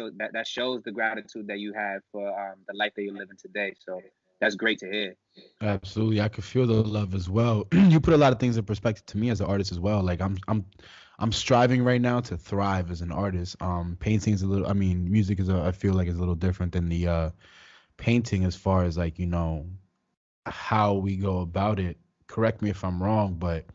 shows the gratitude that you have for the life that you're living today. So that's great to hear. Absolutely, I could feel the love as well. You put a lot of things in perspective to me as an artist as well. Like I'm striving right now to thrive as an artist. Painting is a little. I mean, music is. I feel like it's a little different than the painting as far as like how we go about it. Correct me if I'm wrong, but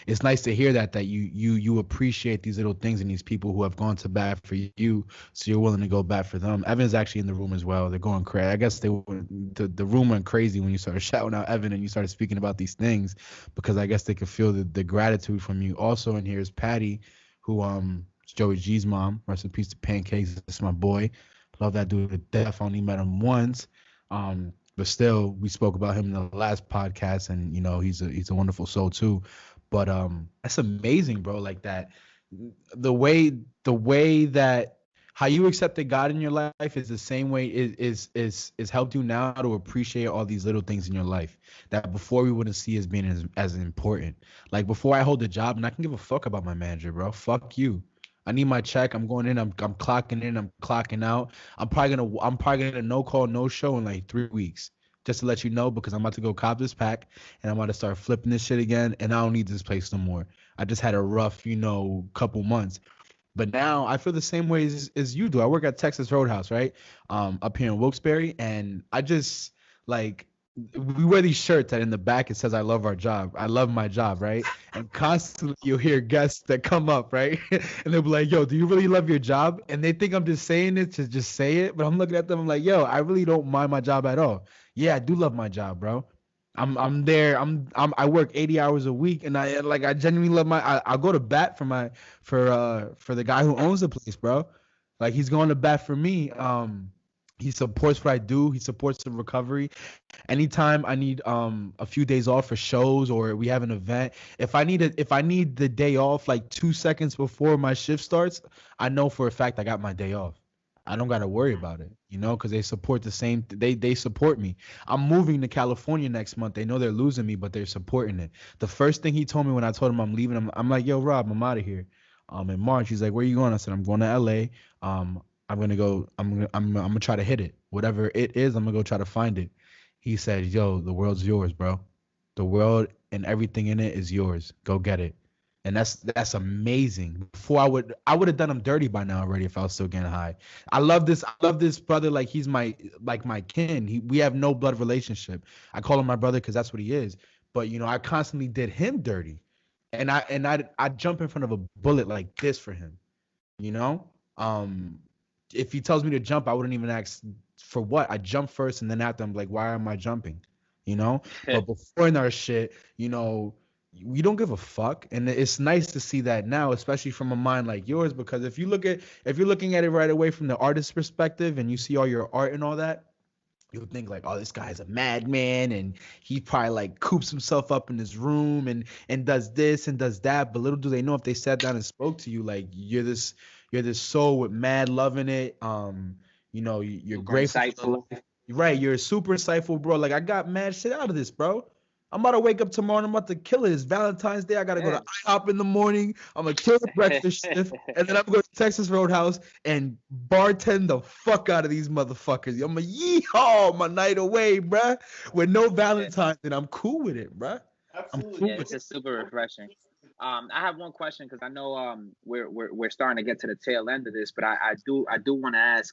it's nice to hear that you appreciate these little things and these people who have gone to bat for you, so you're willing to go bat for them. Evan's actually in the room as well. They're going crazy. I guess the room went crazy when you started shouting out Evan and you started speaking about these things because I guess they could feel the gratitude from you. Also in here is Patty, who is Joey G's mom. Rest in peace to Pancakes. That's my boy. Love that dude to death. Only met him once. But still, we spoke about him in the last podcast, and he's a wonderful soul too. But that's amazing, bro. Like that, the way that how you accepted God in your life is the same way is helped you now to appreciate all these little things in your life that before we wouldn't see as being as important. Like before I hold a job and I can give a fuck about my manager, bro. Fuck you. I need my check. I'm going in. I'm clocking in. I'm clocking out. I'm probably gonna no call no show in like 3 weeks. Just to let you know, because I'm about to go cop this pack and I'm about to start flipping this shit again, and I don't need this place no more. I just had a rough, couple months. But now I feel the same way as you do. I work at Texas Roadhouse, right? Up here in Wilkes-Barre, and I just like we wear these shirts that in the back it says I love our job. I love my job, right? And constantly you'll hear guests that come up, right? And they'll be like, yo, do you really love your job? And they think I'm just saying it to just say it, but I'm looking at them, I'm like, yo, I really don't mind my job at all. Yeah, I do love my job, bro. I'm there. I work 80 hours a week, and I genuinely love I'll go to bat for the guy who owns the place, bro. Like he's going to bat for me. He supports what I do. He supports the recovery. Anytime I need a few days off for shows or we have an event, if I need the day off like 2 seconds before my shift starts, I know for a fact I got my day off. I don't got to worry about it, because they support the same. They support me. I'm moving to California next month. They know they're losing me, but they're supporting it. The first thing he told me when I told him I'm leaving, I'm like, yo, Rob, I'm out of here. In March, he's like, where you going? I said, I'm going to LA. I'm gonna go. I'm gonna try to hit it. Whatever it is, I'm gonna go try to find it. He said, yo, the world's yours, bro. The world and everything in it is yours. Go get it. And that's amazing. Before I would have done him dirty by now already if I was still getting high. I love this brother like he's my kin. We have no blood relationship. I call him my brother because that's what he is. But I constantly did him dirty, and I'd jump in front of a bullet like this for him. You know, if he tells me to jump, I wouldn't even ask for what. I jump first, and then after I'm like, why am I jumping? But before in our shit, we don't give a fuck, and it's nice to see that now, especially from a mind like yours, because if you're looking at it right away from the artist's perspective, and you see all your art and all that, you'll think like, oh, this guy's a madman, and he probably like coops himself up in his room and does this and does that. But little do they know, if they sat down and spoke to you, like you're this soul with mad love in it. You're grateful. Insightful. Right, you're super insightful, bro. Like I got mad shit out of this, bro. I'm about to wake up tomorrow and I'm about to kill it. It's Valentine's Day. I gotta go to IHOP in the morning. I'm gonna kill the breakfast shift, and then I'm going to Texas Roadhouse and bartend the fuck out of these motherfuckers. I'm gonna yeehaw my night away, bruh. With no Valentine's, and I'm cool with it, bruh. Absolutely. It's just super refreshing. I have one question because I know we're starting to get to the tail end of this, but I do want to ask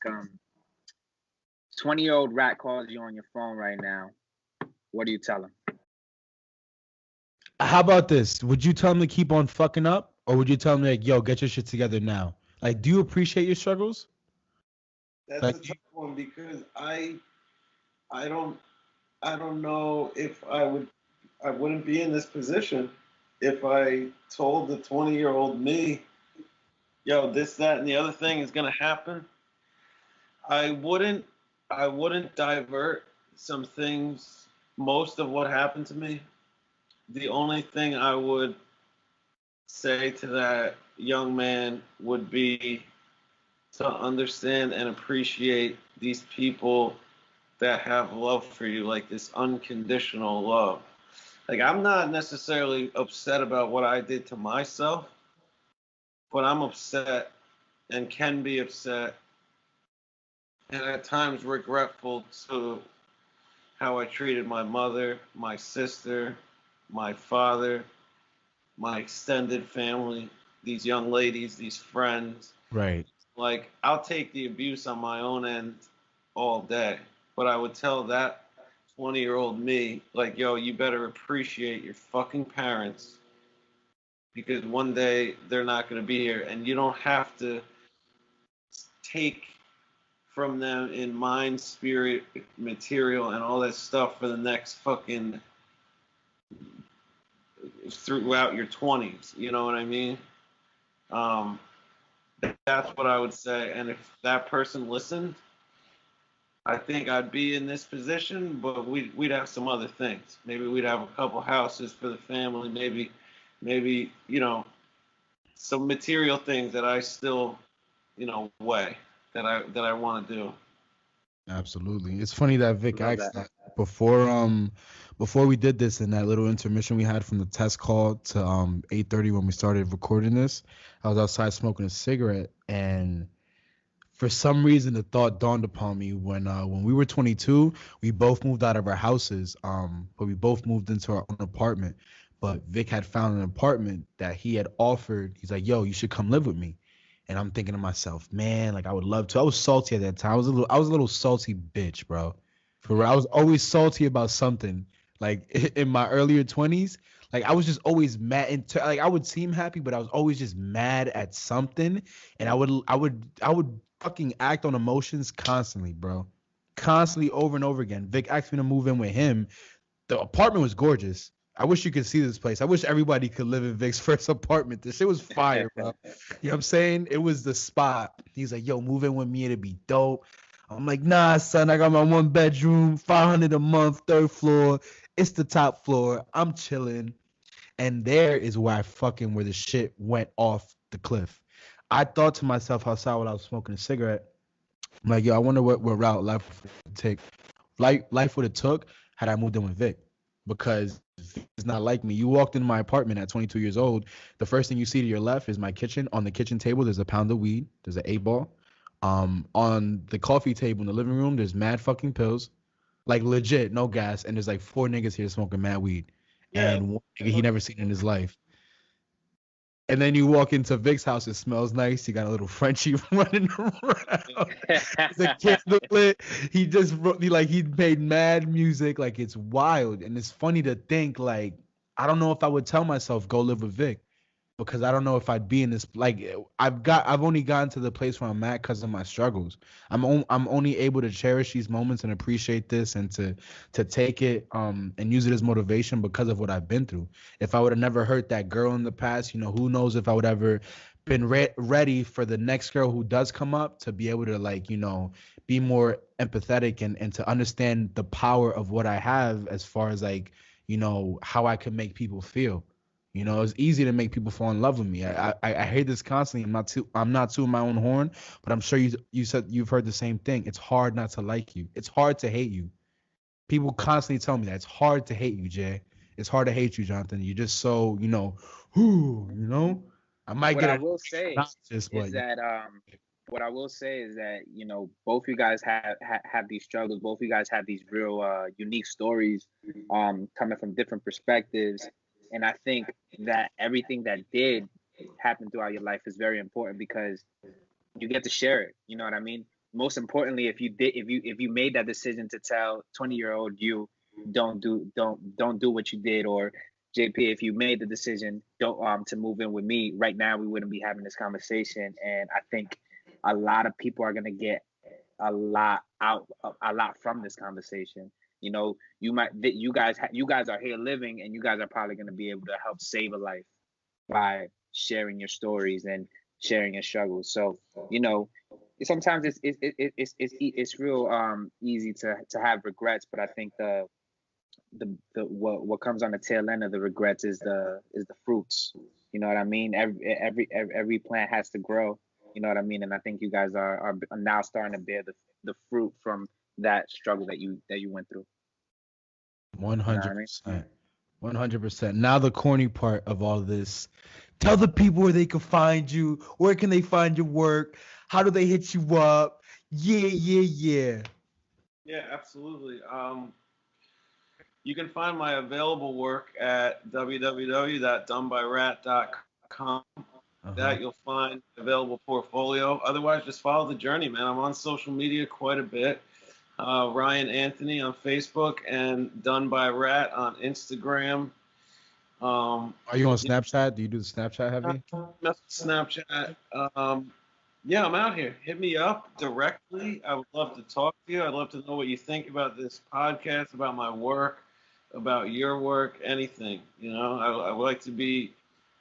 20-year-old rat calls you on your phone right now. What do you tell him? How about this? Would you tell him to keep on fucking up, or would you tell him like, yo, get your shit together now? Like, do you appreciate your struggles? That's a tough one because I don't know if I wouldn't be in this position if I told the 20-year-old me, yo, this, that, and the other thing is gonna happen. I wouldn't divert some things, most of what happened to me. The only thing I would say to that young man would be to understand and appreciate these people that have love for you, like this unconditional love. Like, I'm not necessarily upset about what I did to myself, but I'm upset and can be upset and at times regretful to how I treated my mother, my sister, my father, my extended family, these young ladies, these friends. Right. Like, I'll take the abuse on my own end all day, but I would tell that 20-year-old me, like, yo, you better appreciate your fucking parents because one day they're not going to be here, and you don't have to take from them in mind, spirit, material, and all that stuff for the next fucking throughout your 20s. You know what I mean? That's what I would say. And if that person listened, I think I'd be in this position, but we'd have some other things. Maybe we'd have a couple houses for the family. Maybe some material things that I still weigh that I want to do. Absolutely. It's funny that Vic asked that before we did this in that little intermission we had from the test call to 8:30 when we started recording this. I was outside smoking a cigarette, and for some reason the thought dawned upon me when we were 22, we both moved out of our houses, but we both moved into our own apartment. But Vic had found an apartment that he had offered. He's like, yo, you should come live with me. And I'm thinking to myself, man, like I would love to. I was salty at that time. I was a little salty bitch, bro. For real. I was always salty about something. Like in my earlier 20s, like I was just always mad. Like I would seem happy, but I was always just mad at something. And I would fucking act on emotions constantly, bro. Constantly over and over again. Vic asked me to move in with him. The apartment was gorgeous. I wish you could see this place. I wish everybody could live in Vic's first apartment. This shit was fire, bro. You know what I'm saying? It was the spot. He's like, yo, move in with me. It'd be dope. I'm like, nah, son. I got my 1 bedroom, $500 a month, 3rd floor. It's the top floor. I'm chilling. And there is where where the shit went off the cliff. I thought to myself outside while I was smoking a cigarette, I'm like, yo, I wonder what route life would take. Life would have took had I moved in with Vic. Because it's not like me. You walked into my apartment at 22 years old. The first thing you see to your left is my kitchen. On the kitchen table, there's a pound of weed. There's an 8-ball. On the coffee table in the living room, there's mad fucking pills. Like legit, no gas. And there's like 4 niggas here smoking mad weed. Yeah. And one nigga he never seen in his life. And then you walk into Vic's house, it smells nice. He got a little Frenchie running around. The candle lit. He just he made mad music. Like, it's wild. And it's funny to think, like, I don't know if I would tell myself go live with Vic, because I don't know if I'd be in this. Like, I've only gotten to the place where I'm at because of my struggles. I'm only able to cherish these moments and appreciate this, and to take it and use it as motivation because of what I've been through. If I would have never hurt that girl in the past, who knows if I would ever been ready for the next girl who does come up, to be able to be more empathetic and to understand the power of what I have, as far as how I can make people feel. It's easy to make people fall in love with me. I hear this constantly. I'm not tooting my own horn, but I'm sure you said you've heard the same thing. It's hard not to like you. It's hard to hate you. People constantly tell me that it's hard to hate you, Jay. It's hard to hate you, Jonathan. You're just so, I might What get I a will say nonsense, but is that what I will say is that both you guys have these struggles. Both you guys have these real unique stories, coming from different perspectives. And I think that everything that did happen throughout your life is very important, because you get to share it. You know what I mean? Most importantly, if you made that decision to tell 20-year-old you don't do what you did, or JP, if you made the decision don't to move in with me right now, we wouldn't be having this conversation. And I think a lot of people are gonna get a lot from this conversation. You guys are here living, and you guys are probably going to be able to help save a life by sharing your stories and sharing your struggles. So, sometimes it's real easy to have regrets, but I think the what comes on the tail end of the regrets is the fruits. You know what I mean? Every plant has to grow. You know what I mean? And I think you guys are now starting to bear the fruit from that struggle that you went through. 100%. 100%. Now the corny part of all this. Tell the people where they can find you. Where can they find your work? How do they hit you up? Yeah. Yeah, absolutely. You can find my available work at www.donebyrat.com. That you'll find available portfolio. Otherwise, just follow the journey, man. I'm on social media quite a bit. Ryan Anthony on Facebook and Done by Rat on Instagram. Are you on Snapchat? Do you do the Snapchat heavy? Snapchat. Yeah, I'm out here. Hit me up directly. I would love to talk to you. I'd love to know what you think about this podcast, about my work, about your work, anything. I would like to be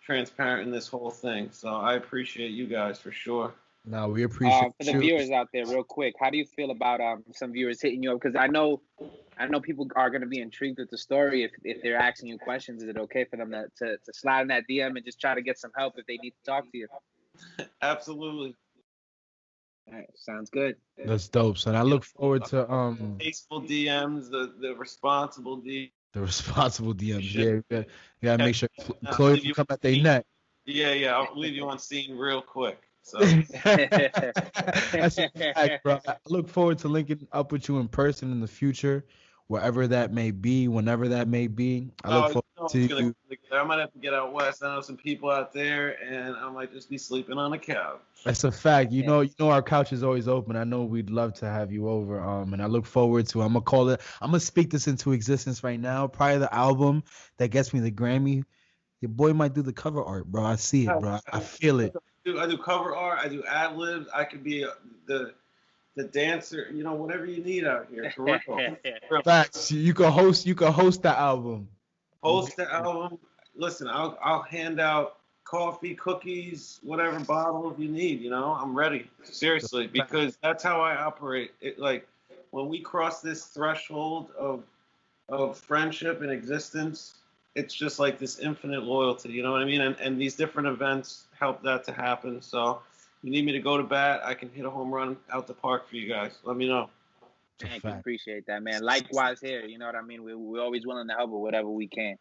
transparent in this whole thing. So I appreciate you guys for sure. No, we appreciate for the viewers out there, real quick, how do you feel about some viewers hitting you up? Because I know people are going to be intrigued with the story. If they're asking you questions, is it okay for them to slide in that DM and just try to get some help if they need to talk to you? Absolutely. All right, sounds good. That's dope. So I look forward to tasteful DMs, the responsible DMs. The responsible DMs. Yeah, you gotta make sure Chloe come at their neck. Yeah. I'll leave you on scene real quick. So that's a fact, bro. I look forward to linking up with you in person in the future, wherever that may be, whenever that may be. I look forward to you. I might have to get out west. I know some people out there, and I might just be sleeping on a couch. That's a fact. You know, our couch is always open. I know we'd love to have you over. And I look forward to. I'm gonna speak this into existence right now. Probably the album that gets me the Grammy. Your boy might do the cover art, bro. I see it, bro. I feel it. I do cover art. I do ad libs. I could be the dancer. Whatever you need out here. For real. Facts. You can host the album. Host the album. Listen, I'll hand out coffee, cookies, whatever bottles you need. I'm ready. Seriously, because that's how I operate. When we cross this threshold of friendship and existence, it's just like this infinite loyalty. You know what I mean? And these different events help that to happen. So you need me to go to bat, I can hit a home run out the park for you guys. Let me know. Thank you. Appreciate that, man. Likewise here. You know what I mean? We're always willing to help with whatever we can.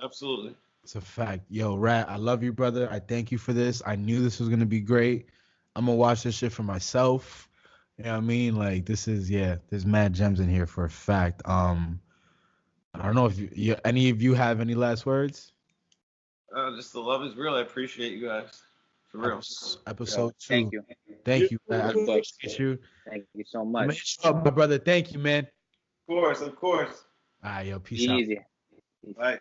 Absolutely. It's a fact. Yo, Rat, I love you, brother. I thank you for this. I knew this was going to be great. I'm going to watch this shit for myself. You know what I mean? Like, there's mad gems in here for a fact. I don't know if any of you have any last words? Just the love is real. I appreciate you guys. For real. Episode 2. Thank you. Thank you, man. I appreciate you. Thank you so much. Make sure, my brother. Thank you, man. Of course. All right, yo. Peace Be out. easy. Bye.